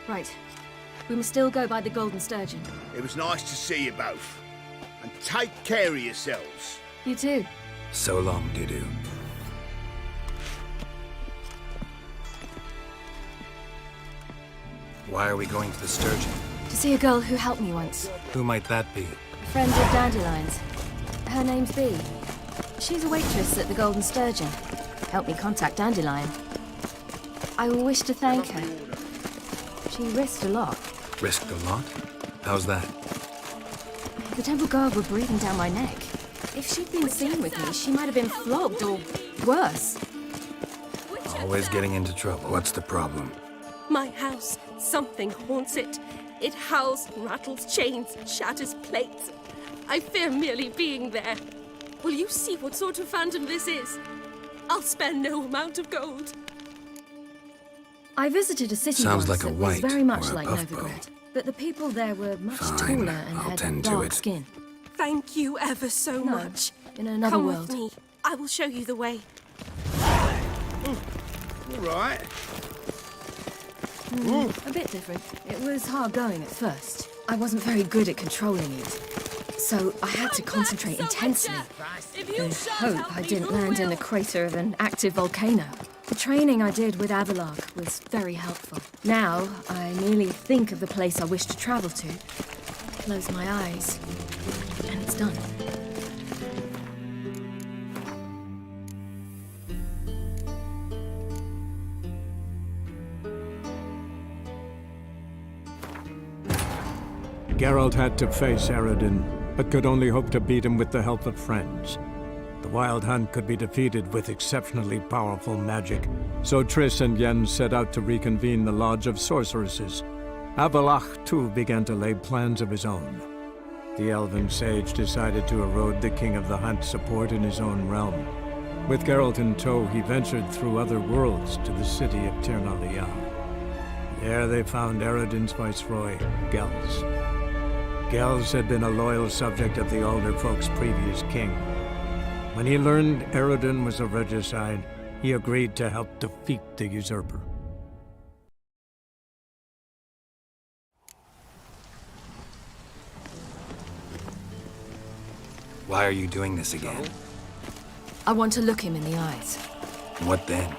Right. We must still go by the Golden Sturgeon.
It was nice to see you both. And take care of yourselves.
You too.
So long, Doo-Doo. Why are we going to the Sturgeon?
To see a girl who helped me once.
Who might that be?
A friend of Dandelion's. Her name's Bee. She's a waitress at the Golden Sturgeon. Helped me contact Dandelion. I wish to thank her. She risked a lot.
Risked a lot? How's that?
The Temple Guard were breathing down my neck. If she'd been seen with me, she might have been flogged or worse.
Always getting into trouble. What's the problem?
My house. Something haunts it. It howls, rattles chains, shatters plates. I fear merely being there. Will you see what sort of phantom this is? I'll spare no amount of gold.
I visited a city
Sounds
once
like a
that was
white
very much
or a
like
puff
Novigrad, but the people there were much
Fine,
taller and
I'll
had
tend to
dark
it.
skin.
Thank you ever so
No,
much.
in another
Come
world.
with me. I will show you the way.
All right.
A bit different. It was hard going at first. I wasn't very good at controlling it. So I had to concentrate intensely and hope I didn't land in the crater of an active volcano. The training I did with Avalok was very helpful. Now, I merely think of the place I wish to travel to, close my eyes, and it's done.
Geralt had to face Eredin, but could only hope to beat him with the help of friends. The Wild Hunt could be defeated with exceptionally powerful magic, so Triss and Yen set out to reconvene the Lodge of Sorceresses. Avalach, too, began to lay plans of his own. The elven sage decided to erode the King of the Hunt's support in his own realm. With Geralt in tow, he ventured through other worlds to the city of Tir na Liah. There they found Eredin's viceroy, Gels. Gels had been a loyal subject of the Alder Folk's previous king. When he learned Eredin was a regicide, he agreed to help defeat the usurper.
Why are you doing this again?
I want to look him in the eyes.
What then?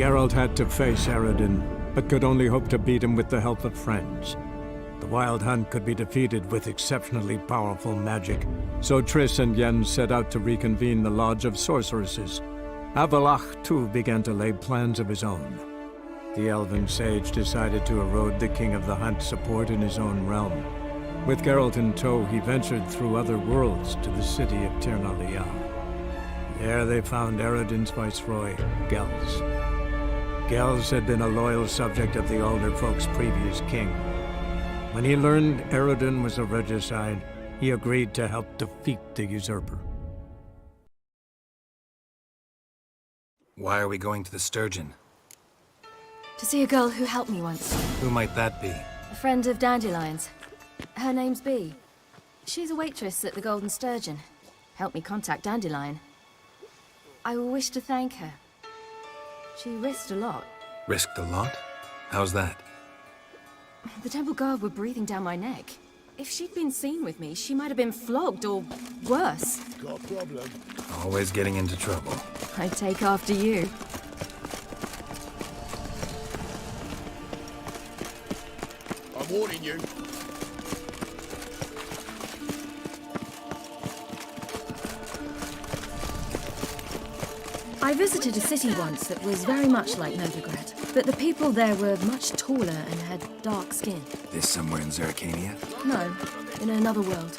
Geralt had to face Eredin, but could only hope to beat him with the help of friends. The Wild Hunt could be defeated with exceptionally powerful magic, so Triss and Yen set out to reconvene the Lodge of Sorceresses. Avalach, too, began to lay plans of his own. The elven sage decided to erode the King of the Hunt's support in his own realm. With Geralt in tow, he ventured through other worlds to the city of Tir na Liah. There they found Eredin's viceroy, Gels. Gels had been a loyal subject of the Alderfolk's previous king. When he learned Eredin was a regicide, he agreed to help defeat the usurper.
Why are we going to the Sturgeon?
To see a girl who helped me once.
Who might that be?
A friend of Dandelion's. Her name's Bee. She's a waitress at the Golden Sturgeon. Helped me contact Dandelion. I wish to thank her. She risked a lot.
Risked a lot? How's that?
The Temple Guard were breathing down my neck. If she'd been seen with me, she might have been flogged or worse.
Got a problem?
Always getting into trouble.
I'd take after you.
I'm warning you.
I visited a city once that was very much like Novigrad, but the people there were much taller and had dark skin.
This somewhere in Zerkania?
No, in another world.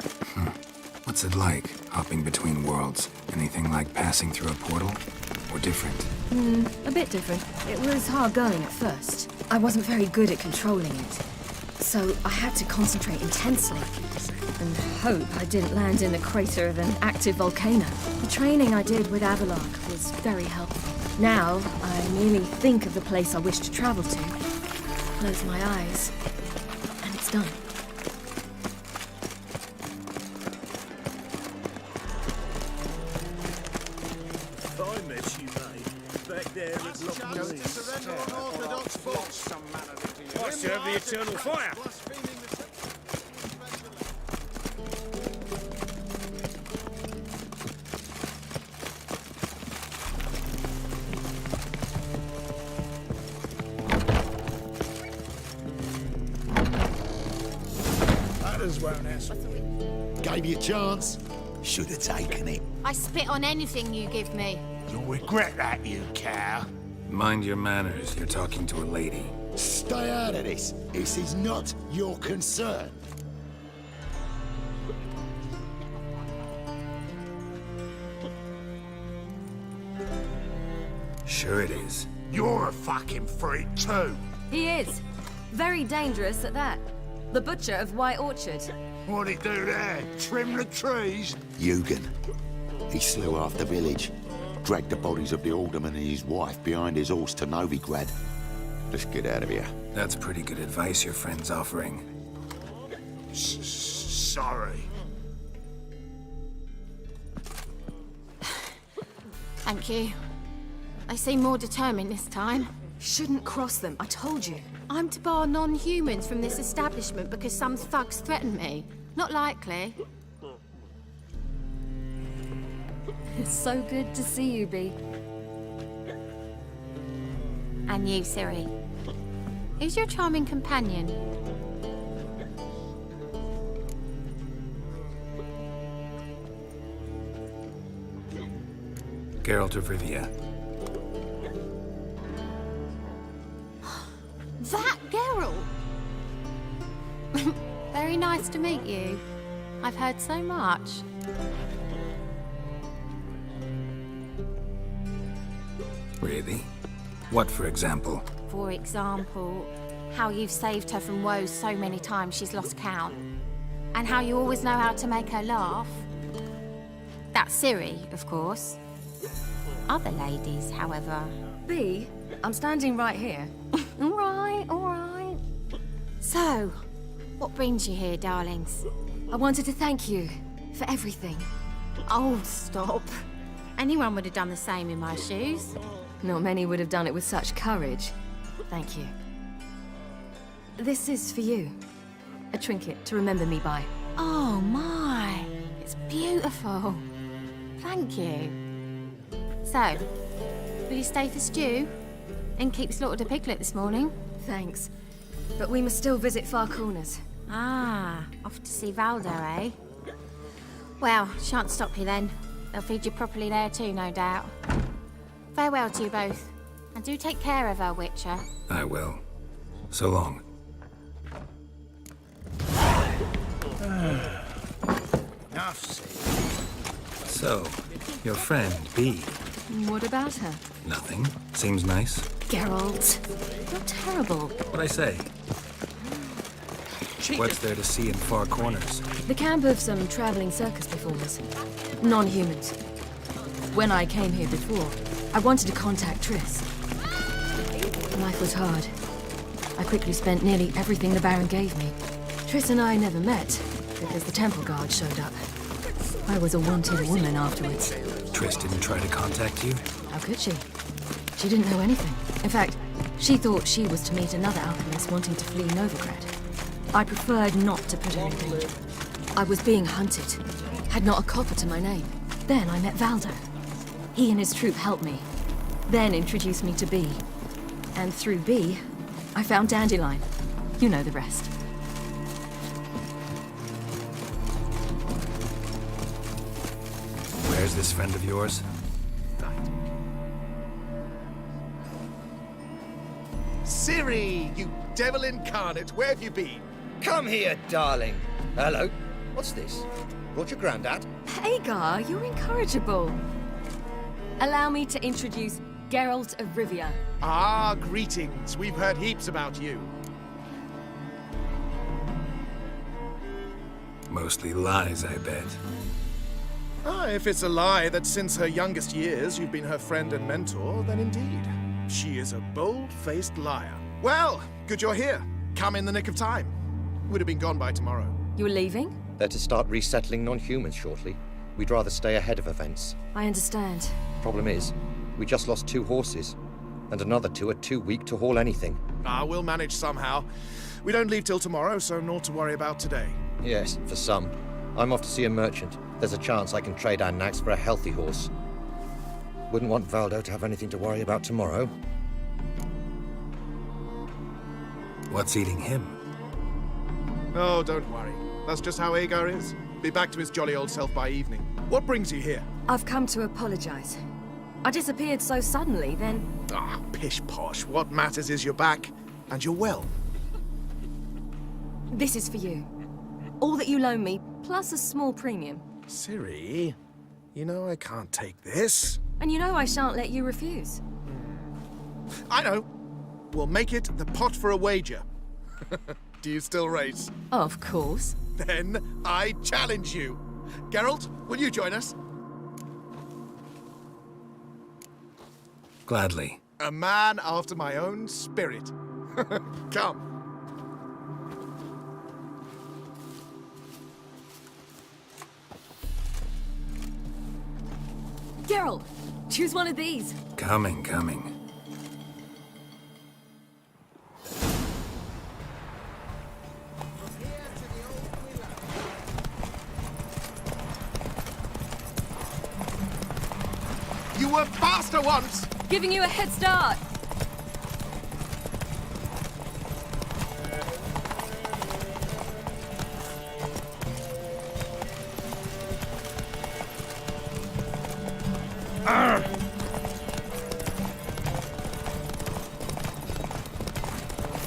What's it like, hopping between worlds? Anything like passing through a portal? Or different?
A bit different. It was hard going at first. I wasn't very good at controlling it. So I had to concentrate intensely and hope I didn't land in the crater of an active volcano. The training I did with Avalach was very helpful. Now, I merely think of the place I wish to travel to, close my eyes, and it's done.
I miss you, mate. Back there at Loch I serve the eternal fire.
That as well, Ness. Gave you a chance. Should have taken it.
I spit on anything you give me.
You'll regret that, you cow.
Mind your manners, you're talking to a lady.
Stay out of this. This is not your concern.
Sure it is.
You're a fucking freak too.
He is. Very dangerous at that. The butcher of White Orchard.
What'd he do there? Trim the trees?
Eugen. He slew half the village. Dragged the bodies of the alderman and his wife behind his horse to Novigrad. Let's get out of here.
That's pretty good advice your friend's offering.
Sorry.
Thank you. They seem more determined this time.
Shouldn't cross them, I told you.
I'm to bar non-humans from this establishment because some thugs threaten me. Not likely.
It's so good to see you, Bee.
And you, Ciri. Who's your charming companion?
Geralt of Rivia.
That Geralt! Very nice to meet you. I've heard so much.
Really? What, for example?
For example, how you've saved her from woes so many times she's lost count. And how you always know how to make her laugh. That's Ciri, of course. Other ladies, however...
Bee, I'm standing right here.
All right, all right. So, what brings you here, darlings?
I wanted to thank you for everything.
Oh, stop. Anyone would have done the same in my shoes.
Not many would have done it with such courage. Thank you. This is for you. A trinket to remember me by.
Oh, my. It's beautiful. Thank you. So, will you stay for stew? And keep slaughtered a piglet this morning?
Thanks. But we must still visit Far Corners.
Ah, off to see Valdo, eh? Well, shan't stop you then. They'll feed you properly there too, no doubt. Farewell to you both. And do take care of her, Witcher.
I will. So long.
Enough said.
So, your friend, B.
What about her?
Nothing. Seems nice.
Geralt, you're terrible.
What'd I say? What's there to see in far corners?
The camp of some traveling circus performers. Non-humans. When I came here before, I wanted to contact Triss. Life was hard. I quickly spent nearly everything the Baron gave me. Triss and I never met, because the temple guard showed up. I was a wanted woman afterwards.
Triss didn't try to contact you?
How could she? She didn't know anything. In fact, she thought she was to meet another alchemist wanting to flee Novigrad. I preferred not to put her in danger. I was being hunted. Had not a copper to my name. Then I met Valdo. He and his troop helped me. Then introduced me to B. And through B, I found Dandelion. You know the rest.
Where's this friend of yours?
Ciri, you devil incarnate, where have you been?
Come here, darling. Hello. What's this? Brought your granddad?
Hagar, you're incorrigible. Allow me to introduce Geralt of Rivia.
Ah, greetings. We've heard heaps about you.
Mostly lies, I bet.
Ah, if it's a lie that since her youngest years you've been her friend and mentor, then indeed. She is a bold-faced liar. Well, good you're here. Come in the nick of time. Would have been gone by tomorrow.
You're leaving?
They're to start resettling non-humans shortly. We'd rather stay ahead of events.
I understand.
Problem is, we just lost 2 horses, and another 2 are too weak to haul anything.
Ah, we'll manage somehow. We don't leave till tomorrow, so naught to worry about today.
Yes, for some. I'm off to see a merchant. There's a chance I can trade our nags for a healthy horse. Wouldn't want Valdo to have anything to worry about tomorrow.
What's eating him?
Oh, don't worry. That's just how Agar is. Be back to his jolly old self by evening. What brings you here?
I've come to apologize. I disappeared so suddenly, then...
Ah, pish-posh. What matters is you're back, and you're well.
This is for you. All that you loan me, plus a small premium.
Ciri, you know I can't take this.
And you know I shan't let you refuse.
I know. We'll make it the pot for a wager. Do you still race?
Of course.
Then I challenge you. Geralt, will you join us?
Gladly.
A man after my own spirit. Come.
Geralt, choose one of these.
Coming.
You were faster once!
Giving you a head start.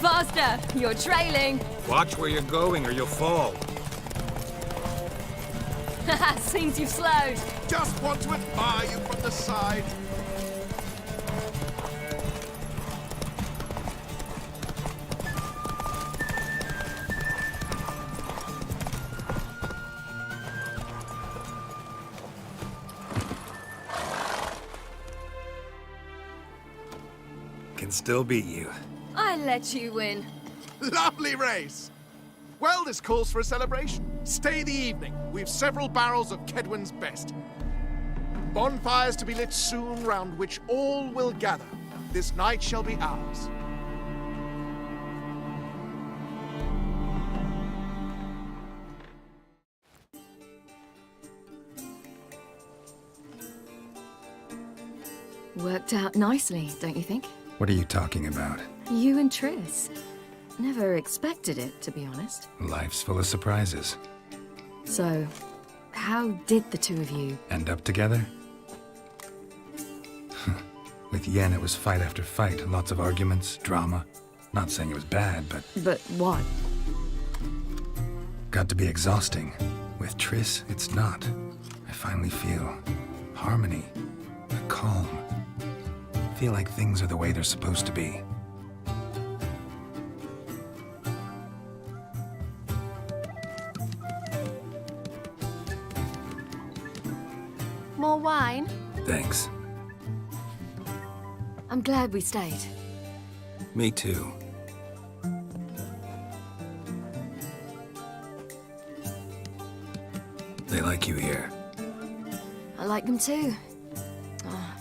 Faster! You're trailing!
Watch where you're going or you'll fall.
Seems you've slowed.
Just want to admire you from the side.
Can still beat you.
I let you win.
Lovely race! Well, this calls for a celebration. Stay the evening. We've several barrels of Kedwen's best. Bonfires to be lit soon, round which all will gather. This night shall be ours.
Worked out nicely, don't you think?
What are you talking about?
You and Triss. Never expected it, to be honest.
Life's full of surprises.
So, how did the two of you...
End up together? With Yen, it was fight after fight, lots of arguments, drama. Not saying it was bad, but...
But what?
Got to be exhausting. With Triss, it's not. I finally feel harmony, a calm. Feel like things are the way they're supposed to be.
More wine?
Thanks.
I'm glad we stayed.
Me too. They like you here.
I like them too. Oh,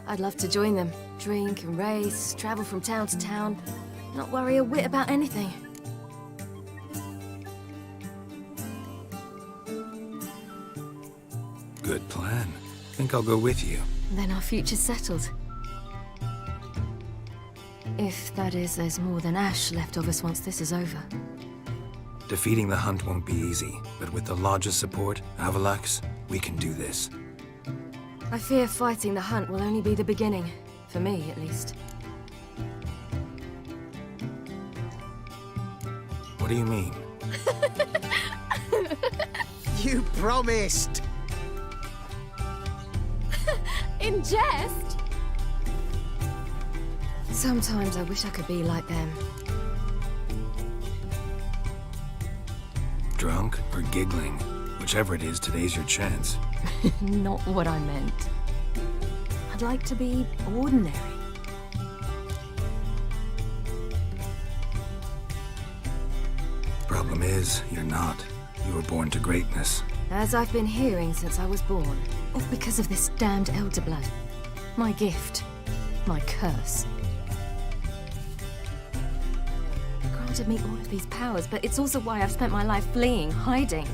I'd love to join them. Drink and race, travel from town to town. Not worry a whit about anything.
Good plan. Think I'll go with you.
Then our future's settled. If, that is, there's more than ash left of us once this is over.
Defeating the Hunt won't be easy, but with the Lodge's support, Avalax, we can do this.
I fear fighting the Hunt will only be the beginning. For me, at least.
What do you mean?
You promised!
In jest? Sometimes I wish I could be like them.
Drunk or giggling? Whichever it is, today's your chance.
Not what I meant. I'd like to be ordinary.
Problem is, you're not. You were born to greatness.
As I've been hearing since I was born. All because of this damned elder blood. My gift. My curse. It granted me all of these powers, but it's also why I've spent my life fleeing, hiding.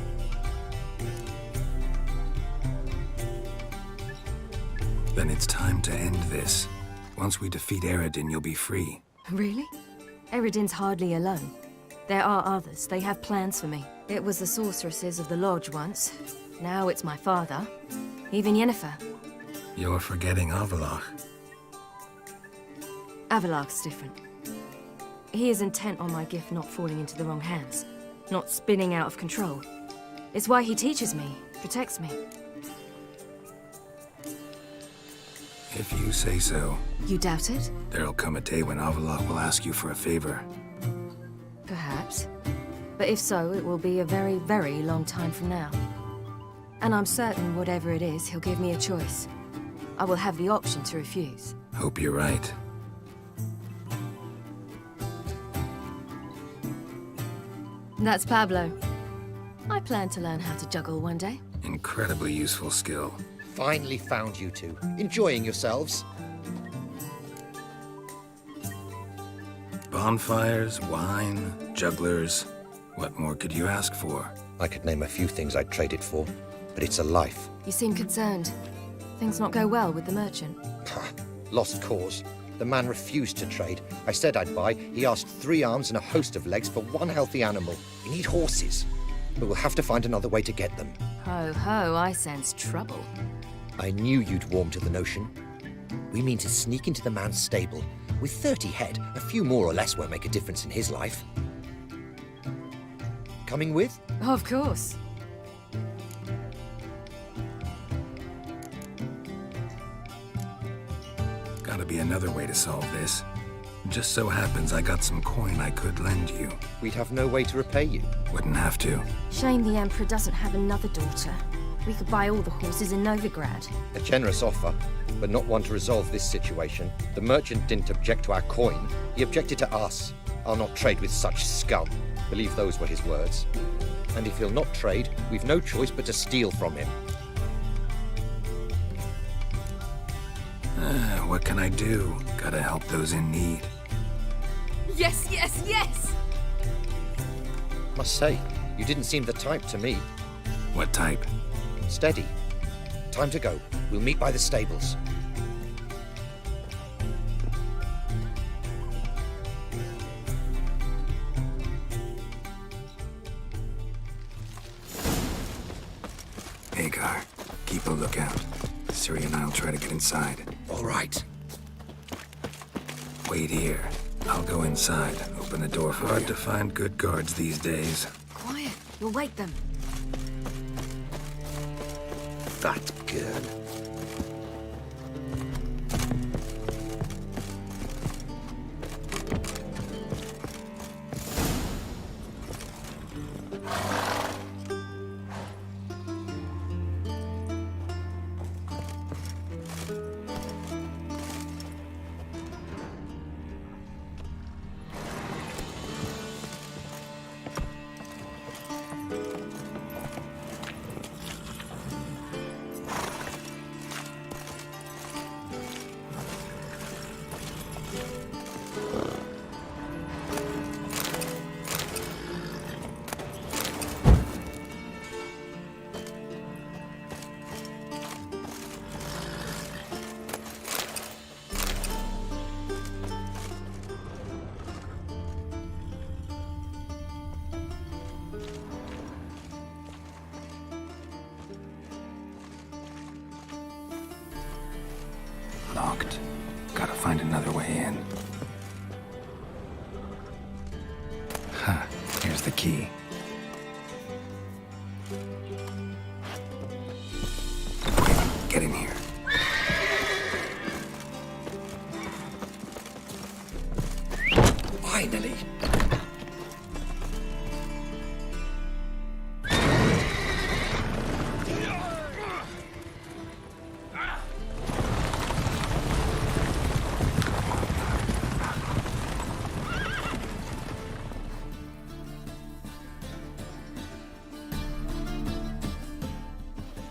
Then it's time to end this. Once we defeat Eredin, you'll be free.
Really? Eredin's hardly alone. There are others. They have plans for me. It was the sorceresses of the Lodge once. Now it's my father. Even Yennefer.
You're forgetting Avalach.
Avalach's different. He is intent on my gift not falling into the wrong hands. Not spinning out of control. It's why he teaches me, protects me.
If you say so.
You doubt it?
There'll come a day when Avalach will ask you for a favor.
Perhaps. But if so, it will be a very, very long time from now. And I'm certain whatever it is, he'll give me a choice. I will have the option to refuse.
Hope you're right.
That's Pablo. I plan to learn how to juggle one day.
Incredibly useful skill.
Finally found you two. Enjoying yourselves?
Bonfires, wine, jugglers. What more could you ask for?
I could name a few things I'd trade it for, but it's a life.
You seem concerned. Things not go well with the merchant.
Lost cause. The man refused to trade. I said I'd buy. He asked 3 arms and a host of legs for 1 healthy animal. We need horses, but we'll have to find another way to get them.
Ho ho, I sense trouble.
I knew you'd warm to the notion. We mean to sneak into the man's stable. With 30 head, a few more or less won't make a difference in his life. Coming with?
Of course.
Gotta be another way to solve this. Just so happens I got some coin I could lend you.
We'd have no way to repay you.
Wouldn't have to.
Shame the Emperor doesn't have another daughter. We could buy all the horses in Novigrad.
A generous offer, but not one to resolve this situation. The merchant didn't object to our coin. He objected to us. I'll not trade with such scum. Believe those were his words. And if he'll not trade, we've no choice but to steal from him.
What can I do? Gotta help those in need.
Yes, yes, yes!
Must say, you didn't seem the type to me.
What type?
Steady. Time to go. We'll meet by the stables.
Hagar, keep a lookout. Ciri and I'll try to get inside.
All right.
Wait here. I'll go inside. Open the door for Hard to find good guards these days.
Quiet. You'll wake them.
That's good.
Locked. Gotta find another way in. Huh. Here's the key. Wait, get in here. Finally!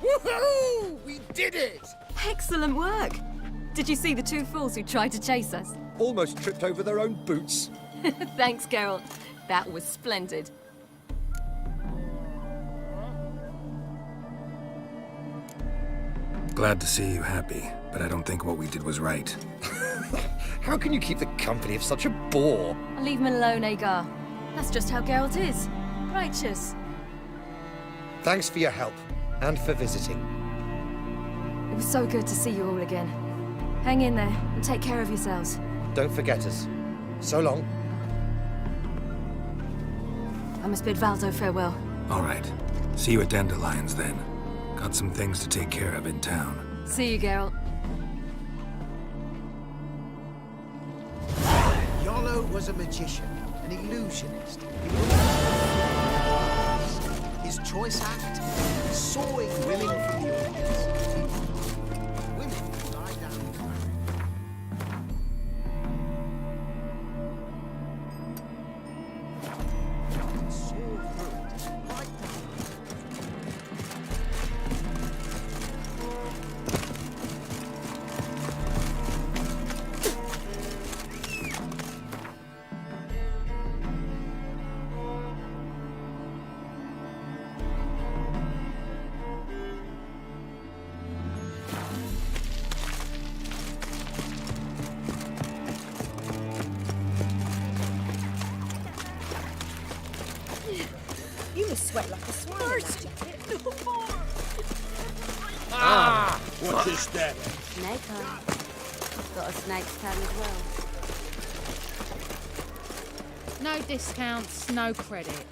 Woohoo! We did it!
Excellent work! Did you see the two fools who tried to chase us?
Almost tripped over their own boots.
Thanks, Geralt. That was splendid.
Glad to see you happy, but I don't think what we did was right.
How can you keep the company of such a bore?
Leave him alone, Agar. That's just how Geralt is. Righteous.
Thanks for your help, and for visiting.
It was so good to see you all again. Hang in there, and take care of yourselves.
Don't forget us. So long.
I must bid Valdo farewell.
All right. See you at Dandelions, then. Got some things to take care of in town.
See you, Geralt.
Yolo was a magician, an illusionist. His choice act, sawing women from the audience. Women lie down. Saw through it, right
You must sweat like a swine in that jacket.
What's this step?
Snake eye. Got a snake's tongue as well.
No discounts, no credit.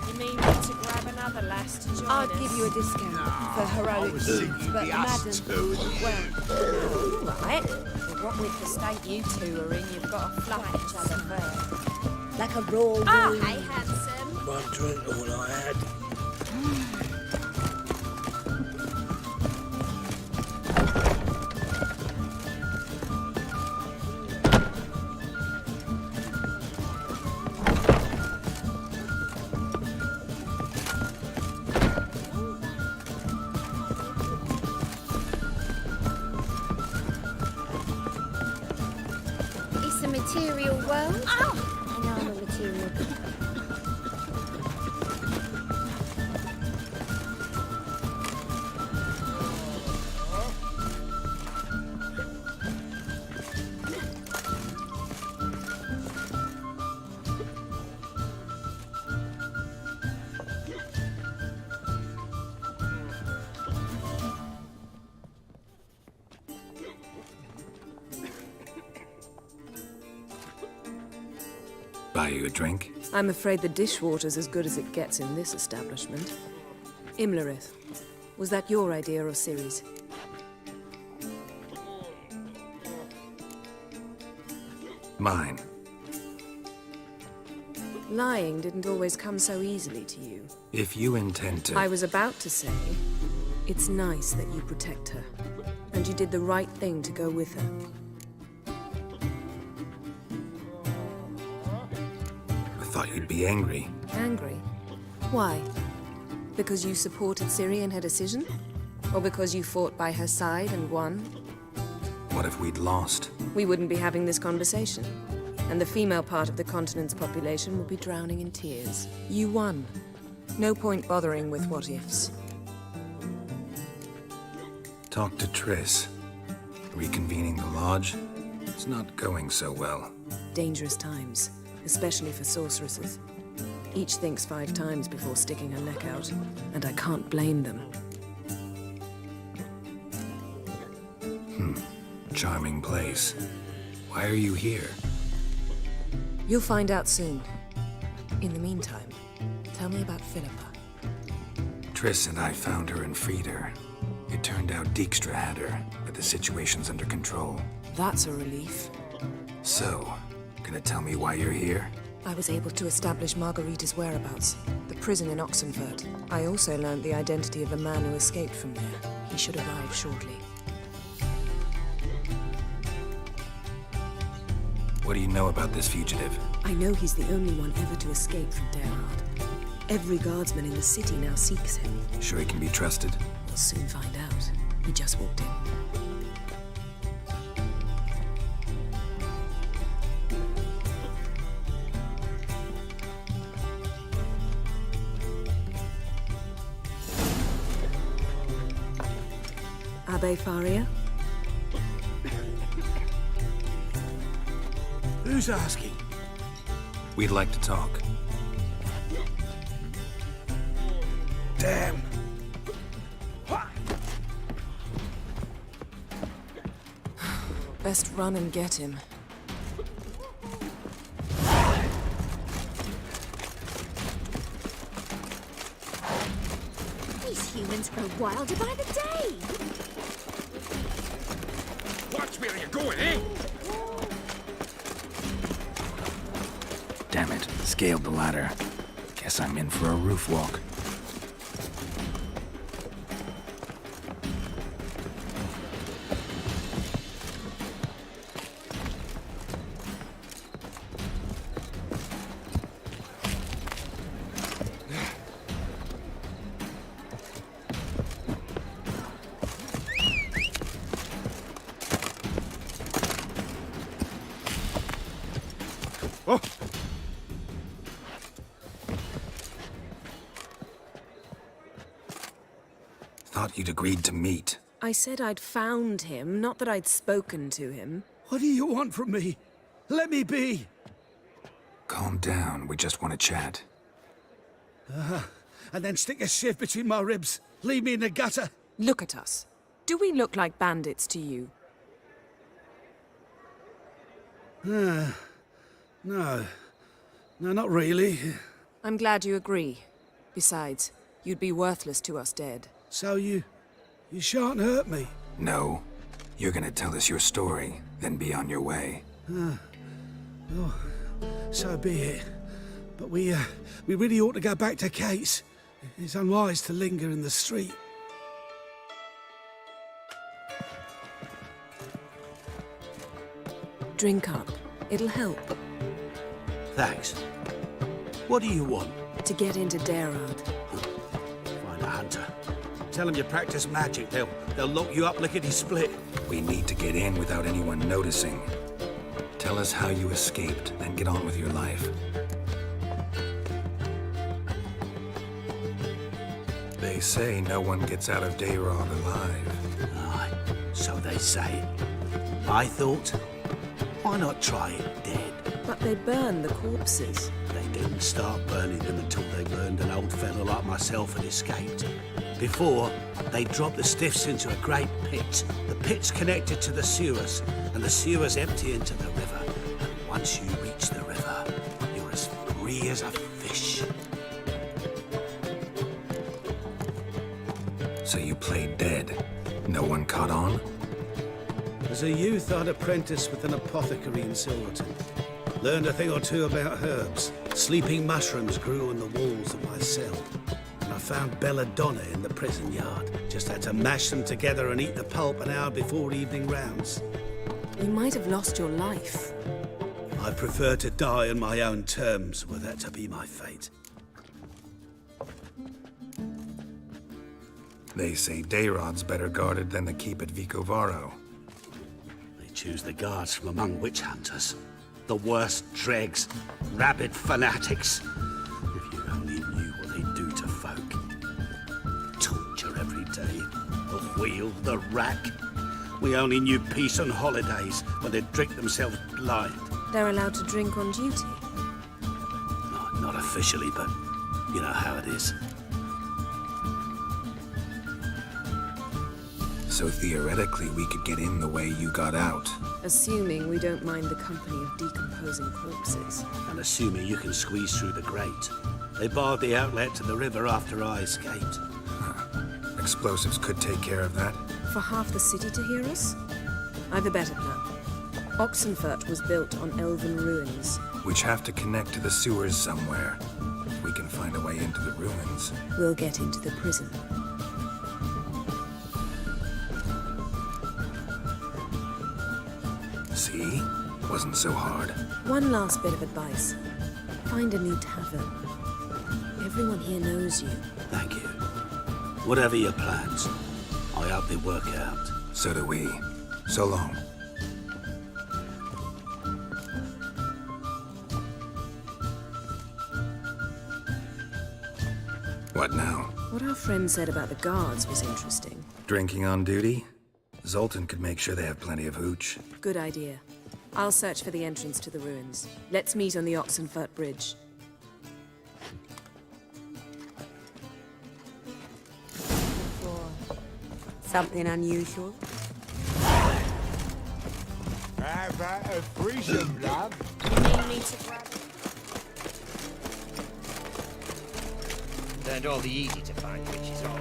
You mean not to grab another lass to join
I'd
us?
give you a discount for heroic deeds, but madam...
Well, all right. But what with the state you two are in, you've got to fluff each other first. Like a raw wound.
Oh, hey, handsome.
One drink, all I had.
It's a material world. Oh! I know I'm a material.
Buy you a drink?
I'm afraid the dishwater's as good as it gets in this establishment. Imlerith, was that your idea or Ciri's?
Mine.
Lying didn't always come so easily to you.
If you intend to...
I was about to say, it's nice that you protect her. And you did the right thing to go with her.
I thought you'd be angry.
Angry? Why? Because you supported Ciri in her decision? Or because you fought by her side and won?
What if we'd lost?
We wouldn't be having this conversation. And the female part of the continent's population would be drowning in tears. You won. No point bothering with what-ifs.
Talk to Triss. Reconvening the lodge? It's not going so well.
Dangerous times, especially for sorceresses. Each thinks 5 times before sticking her neck out, and I can't blame them.
Charming place. Why are you here?
You'll find out soon. In the meantime, tell me about Philippa.
Triss and I found her and freed her. It turned out Dijkstra had her, but the situation's under control.
That's a relief.
So, gonna tell me why you're here?
I was able to establish Margarita's whereabouts, the prison in Oxenfurt. I also learned the identity of a man who escaped from there. He should arrive shortly.
What do you know about this fugitive?
I know he's the only one ever to escape from Derard. Every guardsman in the city now seeks him.
Sure he can be trusted?
We'll soon find out. He just walked in. Abbe Faria?
Who's asking?
We'd like to talk.
Damn.
Best run and get him.
These humans grow wilder by the day.
Watch where you're going, eh?
Damn it, scaled the ladder. Guess I'm in for a roof walk. Thought you'd agreed to meet.
I said I'd found him, not that I'd spoken to him.
What do you want from me? Let me be.
Calm down, we just want to chat.
And then stick a sieve between my ribs. Leave me in the gutter.
Look at us. Do we look like bandits to you?
No. No, not really.
I'm glad you agree. Besides, you'd be worthless to us dead.
So you shan't hurt me?
No. You're gonna tell us your story, then be on your way.
Oh, so be it. But we really ought to go back to Kate's. It's unwise to linger in the street.
Drink up. It'll help.
Thanks. What do you want?
To get into Derard.
Find a hunter. Tell them you practice magic. They'll lock you up lickety-split.
We need to get in without anyone noticing. Tell us how you escaped, then get on with your life. They say no one gets out of Derard alive.
Aye, so they say. I thought, why not try it dead?
But they burn the corpses.
They didn't start burning them until they learned an old fellow like myself had escaped. Before, they dropped the stiffs into a great pit. The pit's connected to the sewers, and the sewers empty into the river. And once you reach the river, you're as
As a youth, I'd apprenticed with an apothecary in Silverton. Learned a thing or two about herbs. Sleeping mushrooms grew on the walls of my cell. And I found belladonna in the prison yard. Just had to mash them together and eat the pulp an hour before evening rounds.
You might have lost your life.
I prefer to die on my own terms, were that to be my fate.
They say Dayrod's better guarded than the keep at Vicovaro.
They choose the guards from among witch hunters. The worst dregs, rabid fanatics. If you only knew what they do to folk. Torture every day. The wheel, the rack. We only knew peace on holidays when they'd drink themselves blind.
They're allowed to drink on duty.
Not officially, but you know how it is.
So theoretically, we could get in the way you got out.
Assuming we don't mind the company of decomposing corpses.
And assuming you can squeeze through the grate. They barred the outlet to the river after I escaped.
Explosives could take care of that.
For half the city to hear us? I've a better plan. Oxenfurt was built on elven ruins.
Which have to connect to the sewers somewhere. If we can find a way into the ruins.
We'll get into the prison.
See? Wasn't so hard.
One last bit of advice. Find a new tavern. Everyone here knows you.
Thank you. Whatever your plans, I hope they work out.
So do we. So long. What now?
What our friend said about the guards was interesting.
Drinking on duty? Zoltan could make sure they have plenty of hooch.
Good idea. I'll search for the entrance to the ruins. Let's meet on the Oxenfurt Bridge.
Something unusual?
How about a threesome, love?
You need me to grab
And all the easy to find witches are.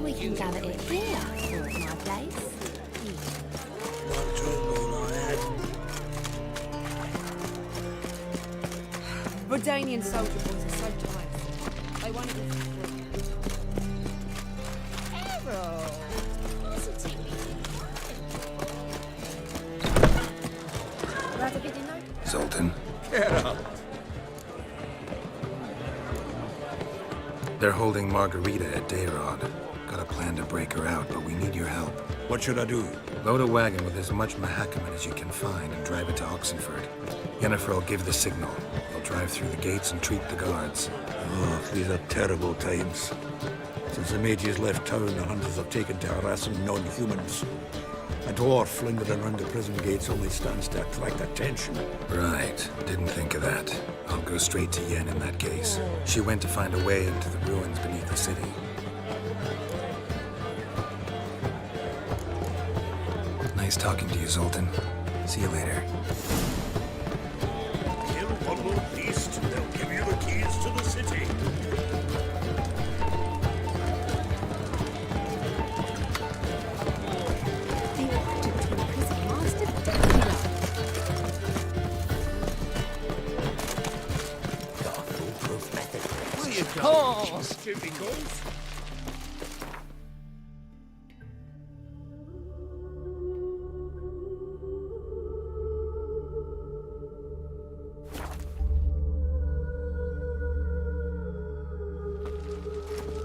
We can gather it here, towards my place.
Redanian soldier boys are so tired. They won't even Errol!
Zoltan?
Get up!
They're holding Margarita at Dayrod. Got a plan to break her out, but we need your help.
What should I do?
Load a wagon with as much Mahakaman as you can find and drive it to Oxenfurt. Yennefer will give the signal. They'll drive through the gates and treat the guards.
Oh, these are terrible times. Since the mages left town, the hunters have taken to harassing non-humans. A dwarf lingering around the prison gates only stands to attract attention.
Right. Didn't think of that. I'll go straight to Yen in that case. She went to find a way into the ruins beneath the city. Nice talking to you, Zoltan. See you later.
Kill one more beast, they'll give you the keys to the city.
Oh!
Stupid goals.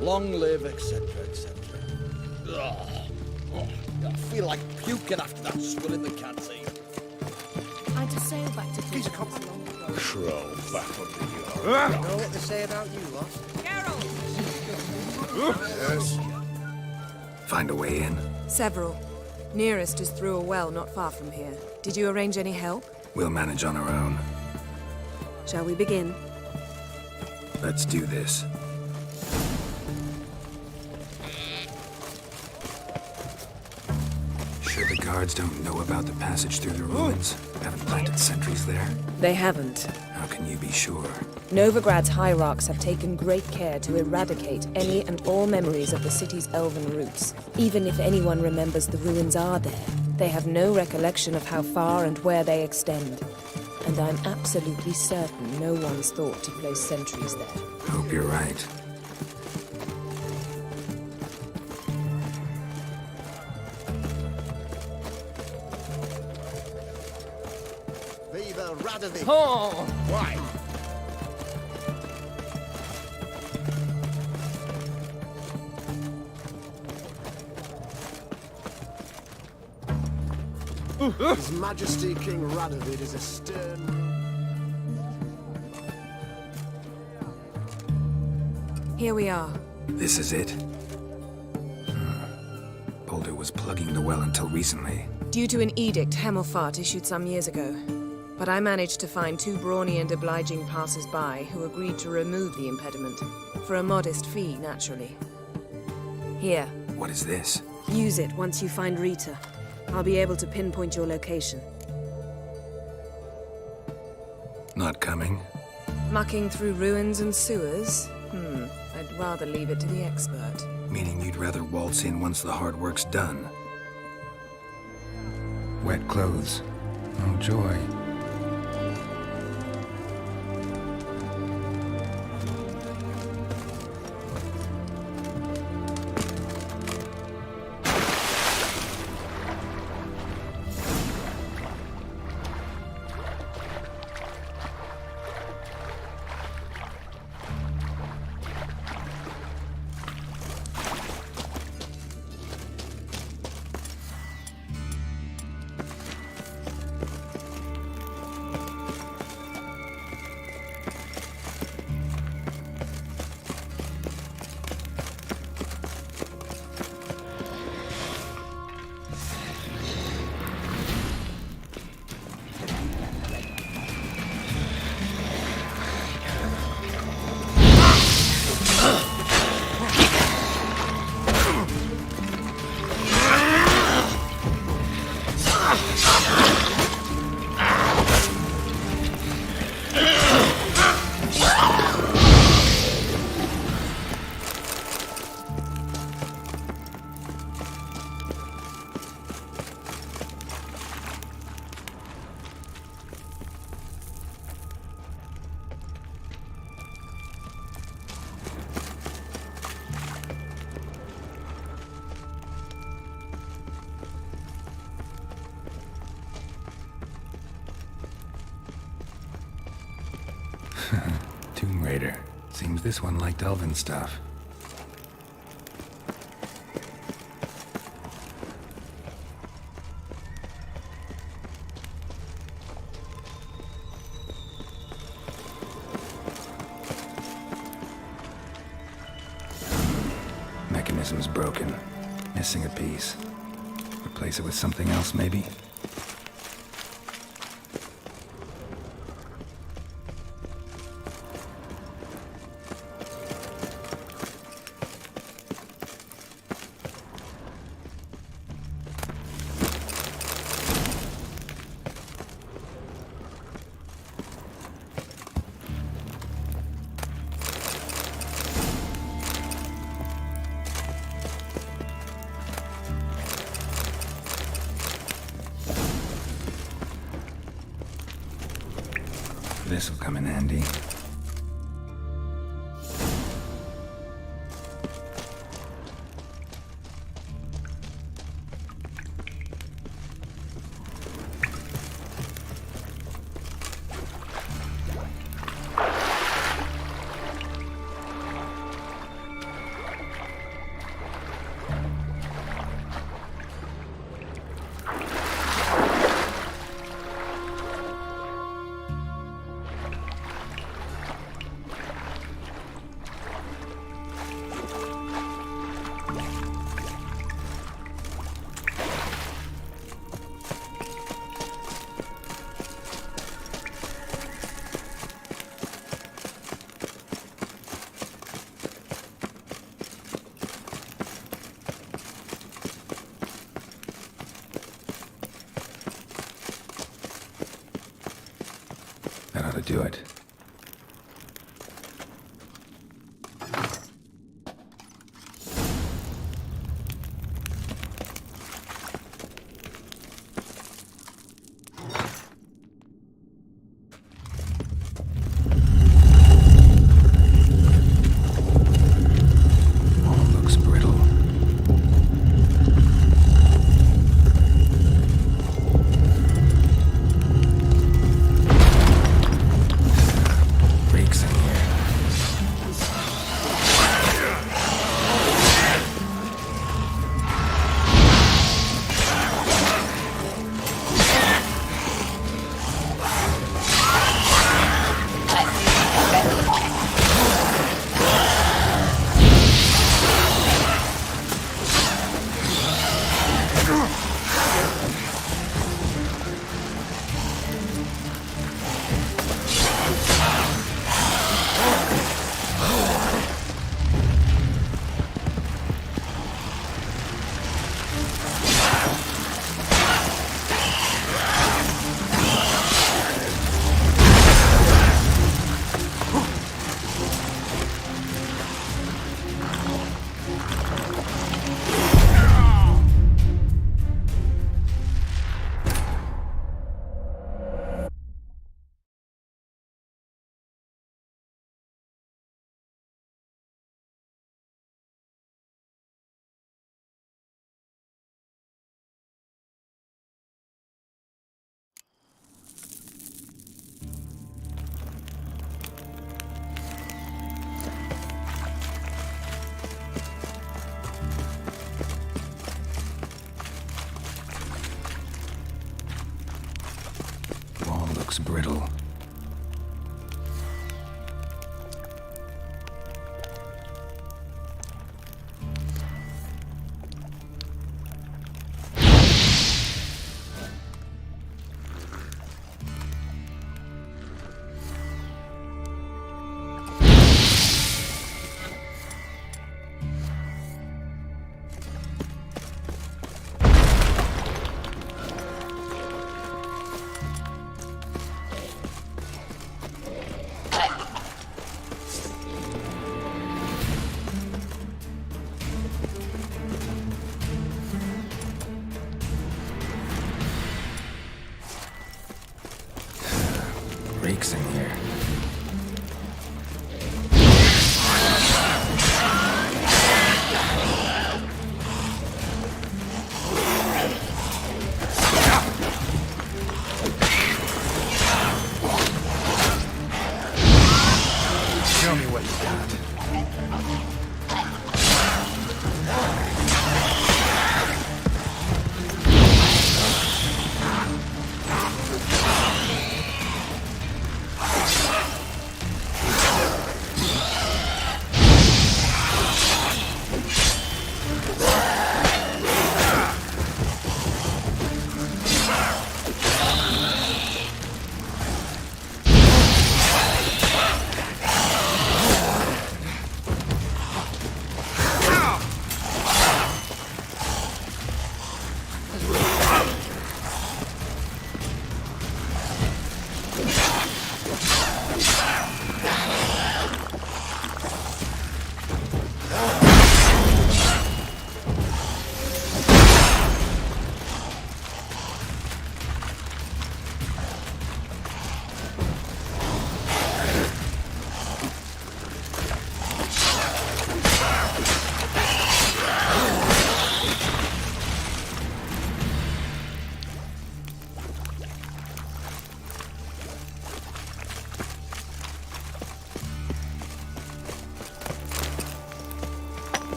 Long live, etc., etc. I feel like puking after that swill in the cat's ear.
I had to sail back to
He's a cop.
Troll back on the
You know what they say about you, lot?
Yes.
Find a way in?
Several. Nearest is through a well not far from here. Did you arrange any help?
We'll manage on our own.
Shall we begin?
Let's do this. Sure the guards guards don't know about the passage through the ruins? Haven't planted sentries there?
They haven't.
How can you be sure?
Novigrad's hierarchs have taken great care to eradicate any and all memories of the city's elven roots. Even if anyone remembers the ruins are there, they have no recollection of how far and where they extend. And I'm absolutely certain no one's thought to place sentries there.
Hope you're right.
Viva Radovid!
Oh!
Why? His Majesty King Radovid is a stern...
Here we are.
This is it? Boulder was plugging the well until recently.
Due to an edict Hemelfart issued some years ago. But I managed to find 2 brawny and obliging passers-by who agreed to remove the impediment. For a modest fee, naturally. Here.
What is this?
Use it once you find Rita. I'll be able to pinpoint your location.
Not coming?
Mucking through ruins and sewers? I'd rather leave it to the expert.
Meaning you'd rather waltz in once the hard work's done. Wet clothes. Oh, joy. Tomb Raider. Seems this one liked elven stuff. Mechanism's broken. Missing a piece. Replace it with something else, maybe? This'll come in handy. to do it. Looks brittle. Rakes in here.
Show me what you got.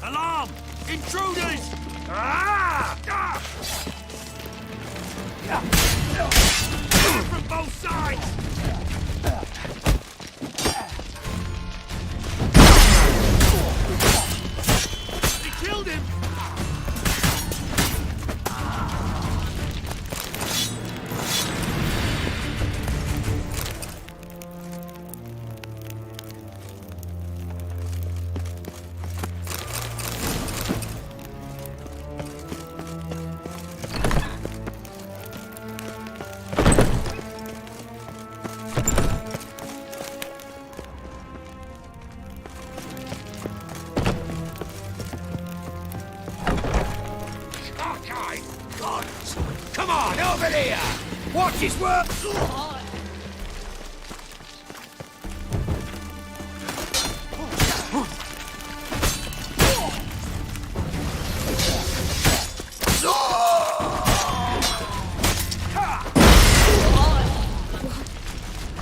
Alarm! Intruders! Ah! From both sides! They killed him! Come on, over here! Watch his work!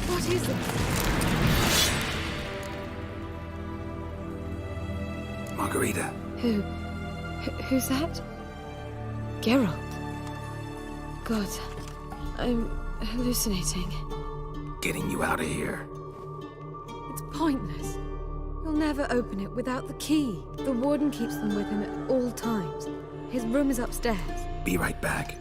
What is it?
Margarita.
Who's that? Geralt. God, I'm hallucinating.
Getting you out of here.
It's pointless. He'll never open it without the key. The warden keeps them with him at all times. His room is upstairs.
Be right back.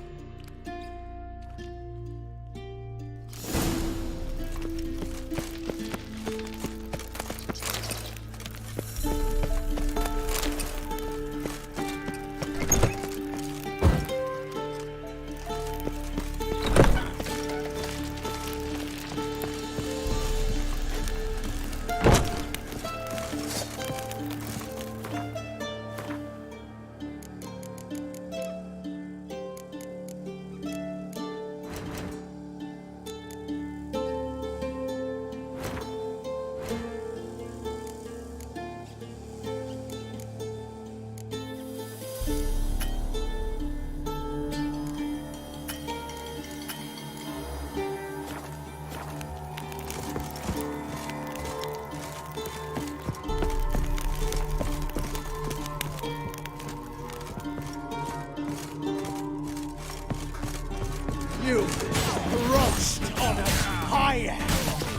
You roast on a pyre!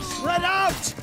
Spread out!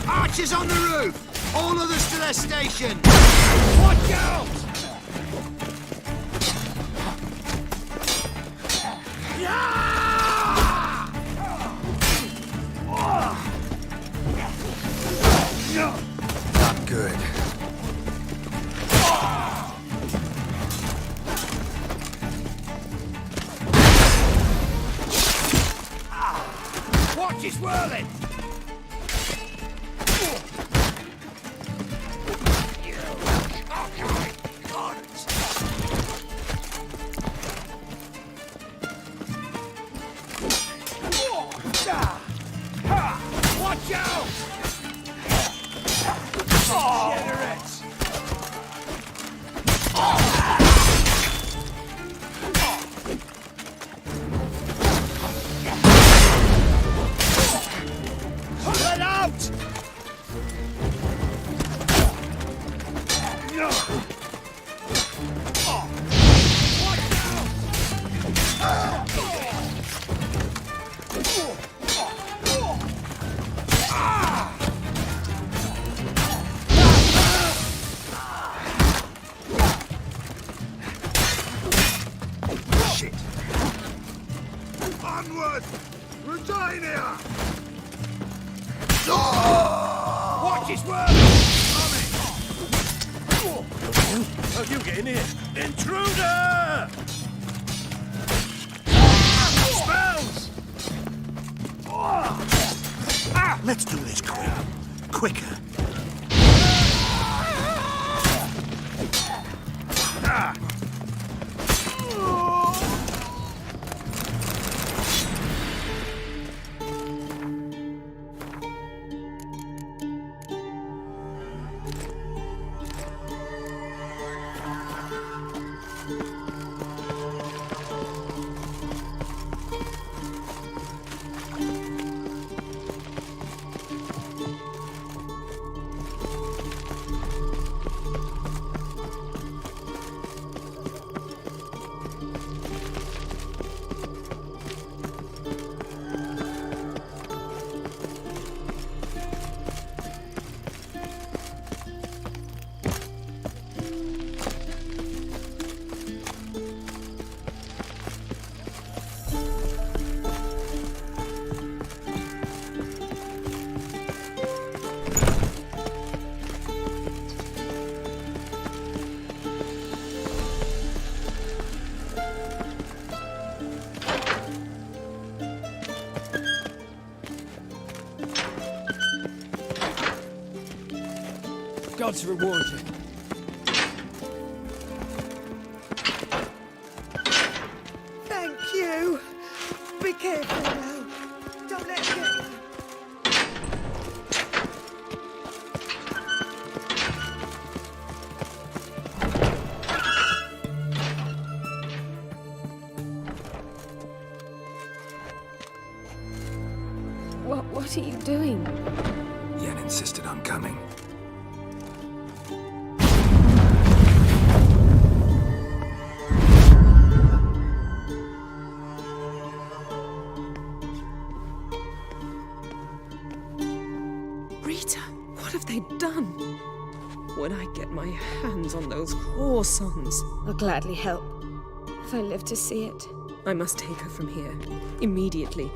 Archers on the roof! All others to their station! Watch out!
Not good.
Watch his whirling! Watch out! Degenerates!
Forward! Regina!
Watch his work!
How you get in here?
Intruder!
Spells!
Let's do this quicker.
God's reward you.
Thank you. Be careful now. Don't let it get you.
What are you doing?
Yen insisted on coming.
Rita, what have they done? When I get my hands on those whoresons,
I'll gladly help, if I live to see it.
I must take her from here, immediately.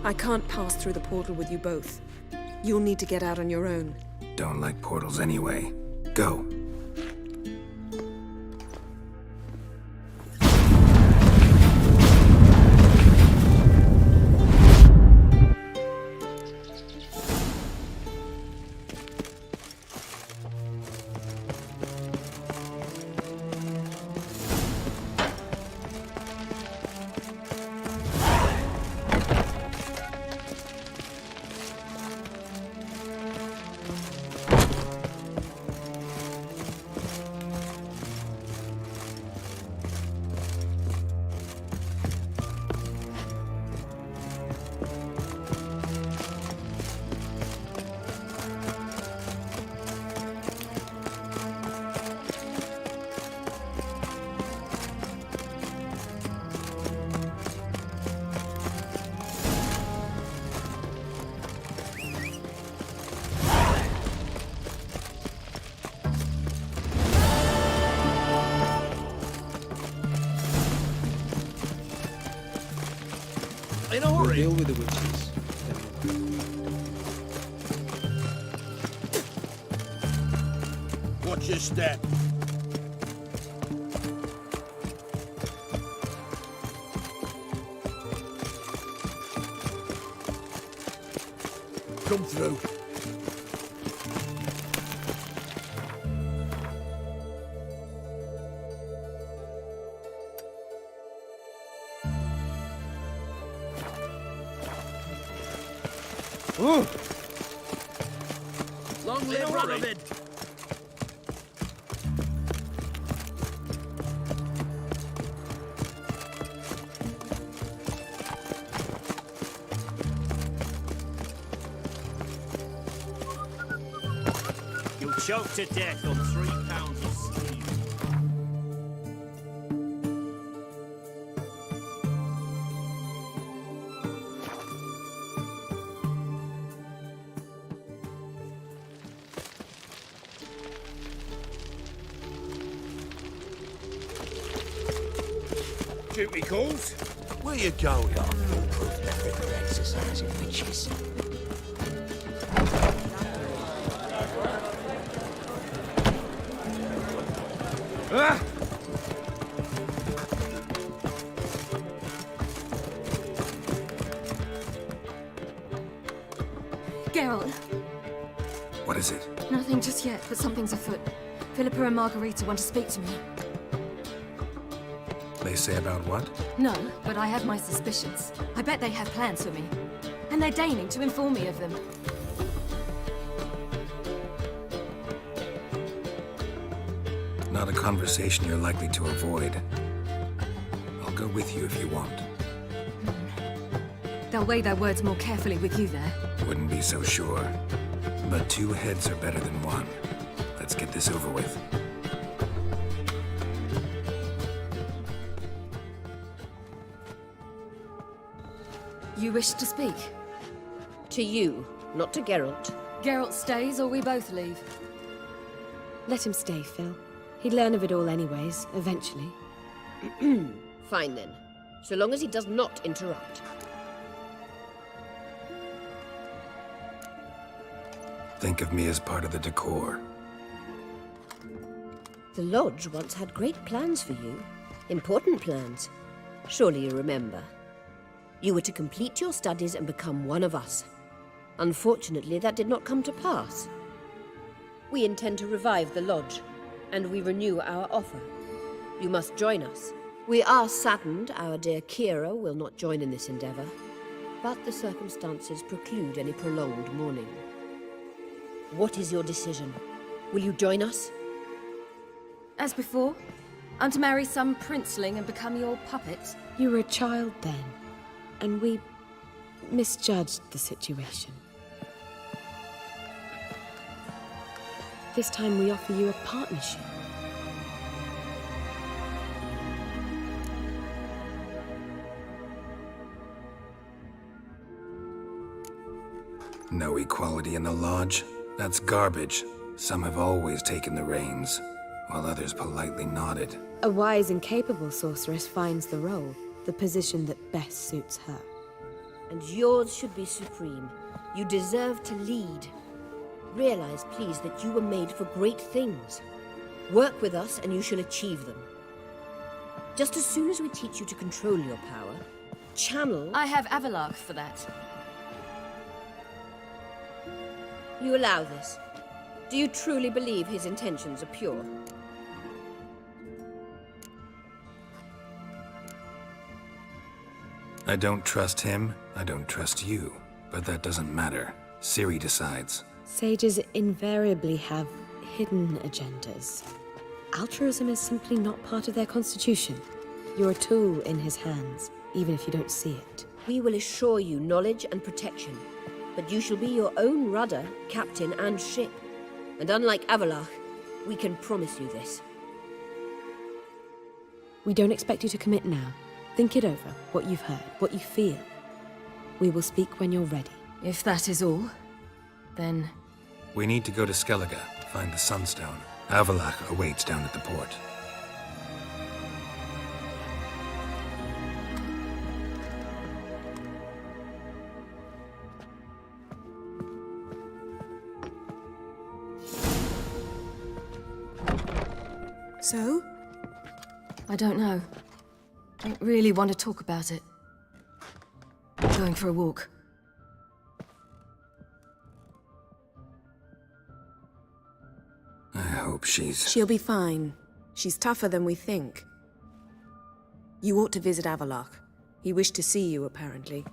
I can't pass through the portal with you both. You'll need to get out on your own.
Don't like portals anyway. Go.
In a hurry.
Deal with the witches.
Watch your step. Come through.
Ooh.
Long live Radovid!
You'll choke to death on 3 pounds of steam.
duty calls.
Where you going? Foolproof method for exercising witches.
Ah!
Geralt,
What is it?
nothing just yet, but something's afoot. Philippa and Margarita want to speak to me.
They say about what?
No, but I have my suspicions. I bet they have plans for me. And they're deigning to inform me of them.
Not a conversation you're likely to avoid. I'll go with you if you want.
They'll weigh their words more carefully with you there.
Wouldn't be so sure. But 2 heads are better than 1. Let's get this over with.
You wish to speak?
To you, not to Geralt.
Geralt stays or we both leave.
Let him stay, Phil. He'd learn of it all anyways, eventually.
Fine then. So long as he does not interrupt.
Think of me as part of the decor.
The Lodge once had great plans for you. Important plans. Surely you remember. You were to complete your studies and become one of us. Unfortunately, that did not come to pass. We intend to revive the Lodge, and we renew our offer. You must join us. We are saddened our dear Kira will not join in this endeavor, but the circumstances preclude any prolonged mourning. What is your decision? Will you join us?
As before, I'm to marry some princeling and become your puppet.
You were a child then, and we misjudged the situation. This time we offer you a partnership.
No equality in the Lodge? That's garbage. Some have always taken the reins, while others politely nodded.
A wise and capable sorceress finds the role, the position that best suits her.
And yours should be supreme. You deserve to lead. Realize, please, that you were made for great things. Work with us and you shall achieve them. Just as soon as we teach you to control your power, channel...
I have Avalark for that.
You allow this. Do you truly believe his intentions are pure?
I don't trust him, I don't trust you. But that doesn't matter. Ciri decides.
Sages invariably have hidden agendas. Altruism is simply not part of their constitution. You're a tool in his hands, even if you don't see it.
We will assure you knowledge and protection, but you shall be your own rudder, captain, and ship. And unlike Avalark, we can promise you this.
We don't expect you to commit now. Think it over, what you've heard, what you feel. We will speak when you're ready.
If that is all, then...
We need to go to Skellige, find the Sunstone. Avalark awaits down at the port.
So? I don't know. Don't really want to talk about it. Going for a walk.
I hope she's...
She'll be fine. She's tougher than we think. You ought to visit Avalark. He wished to see you, apparently.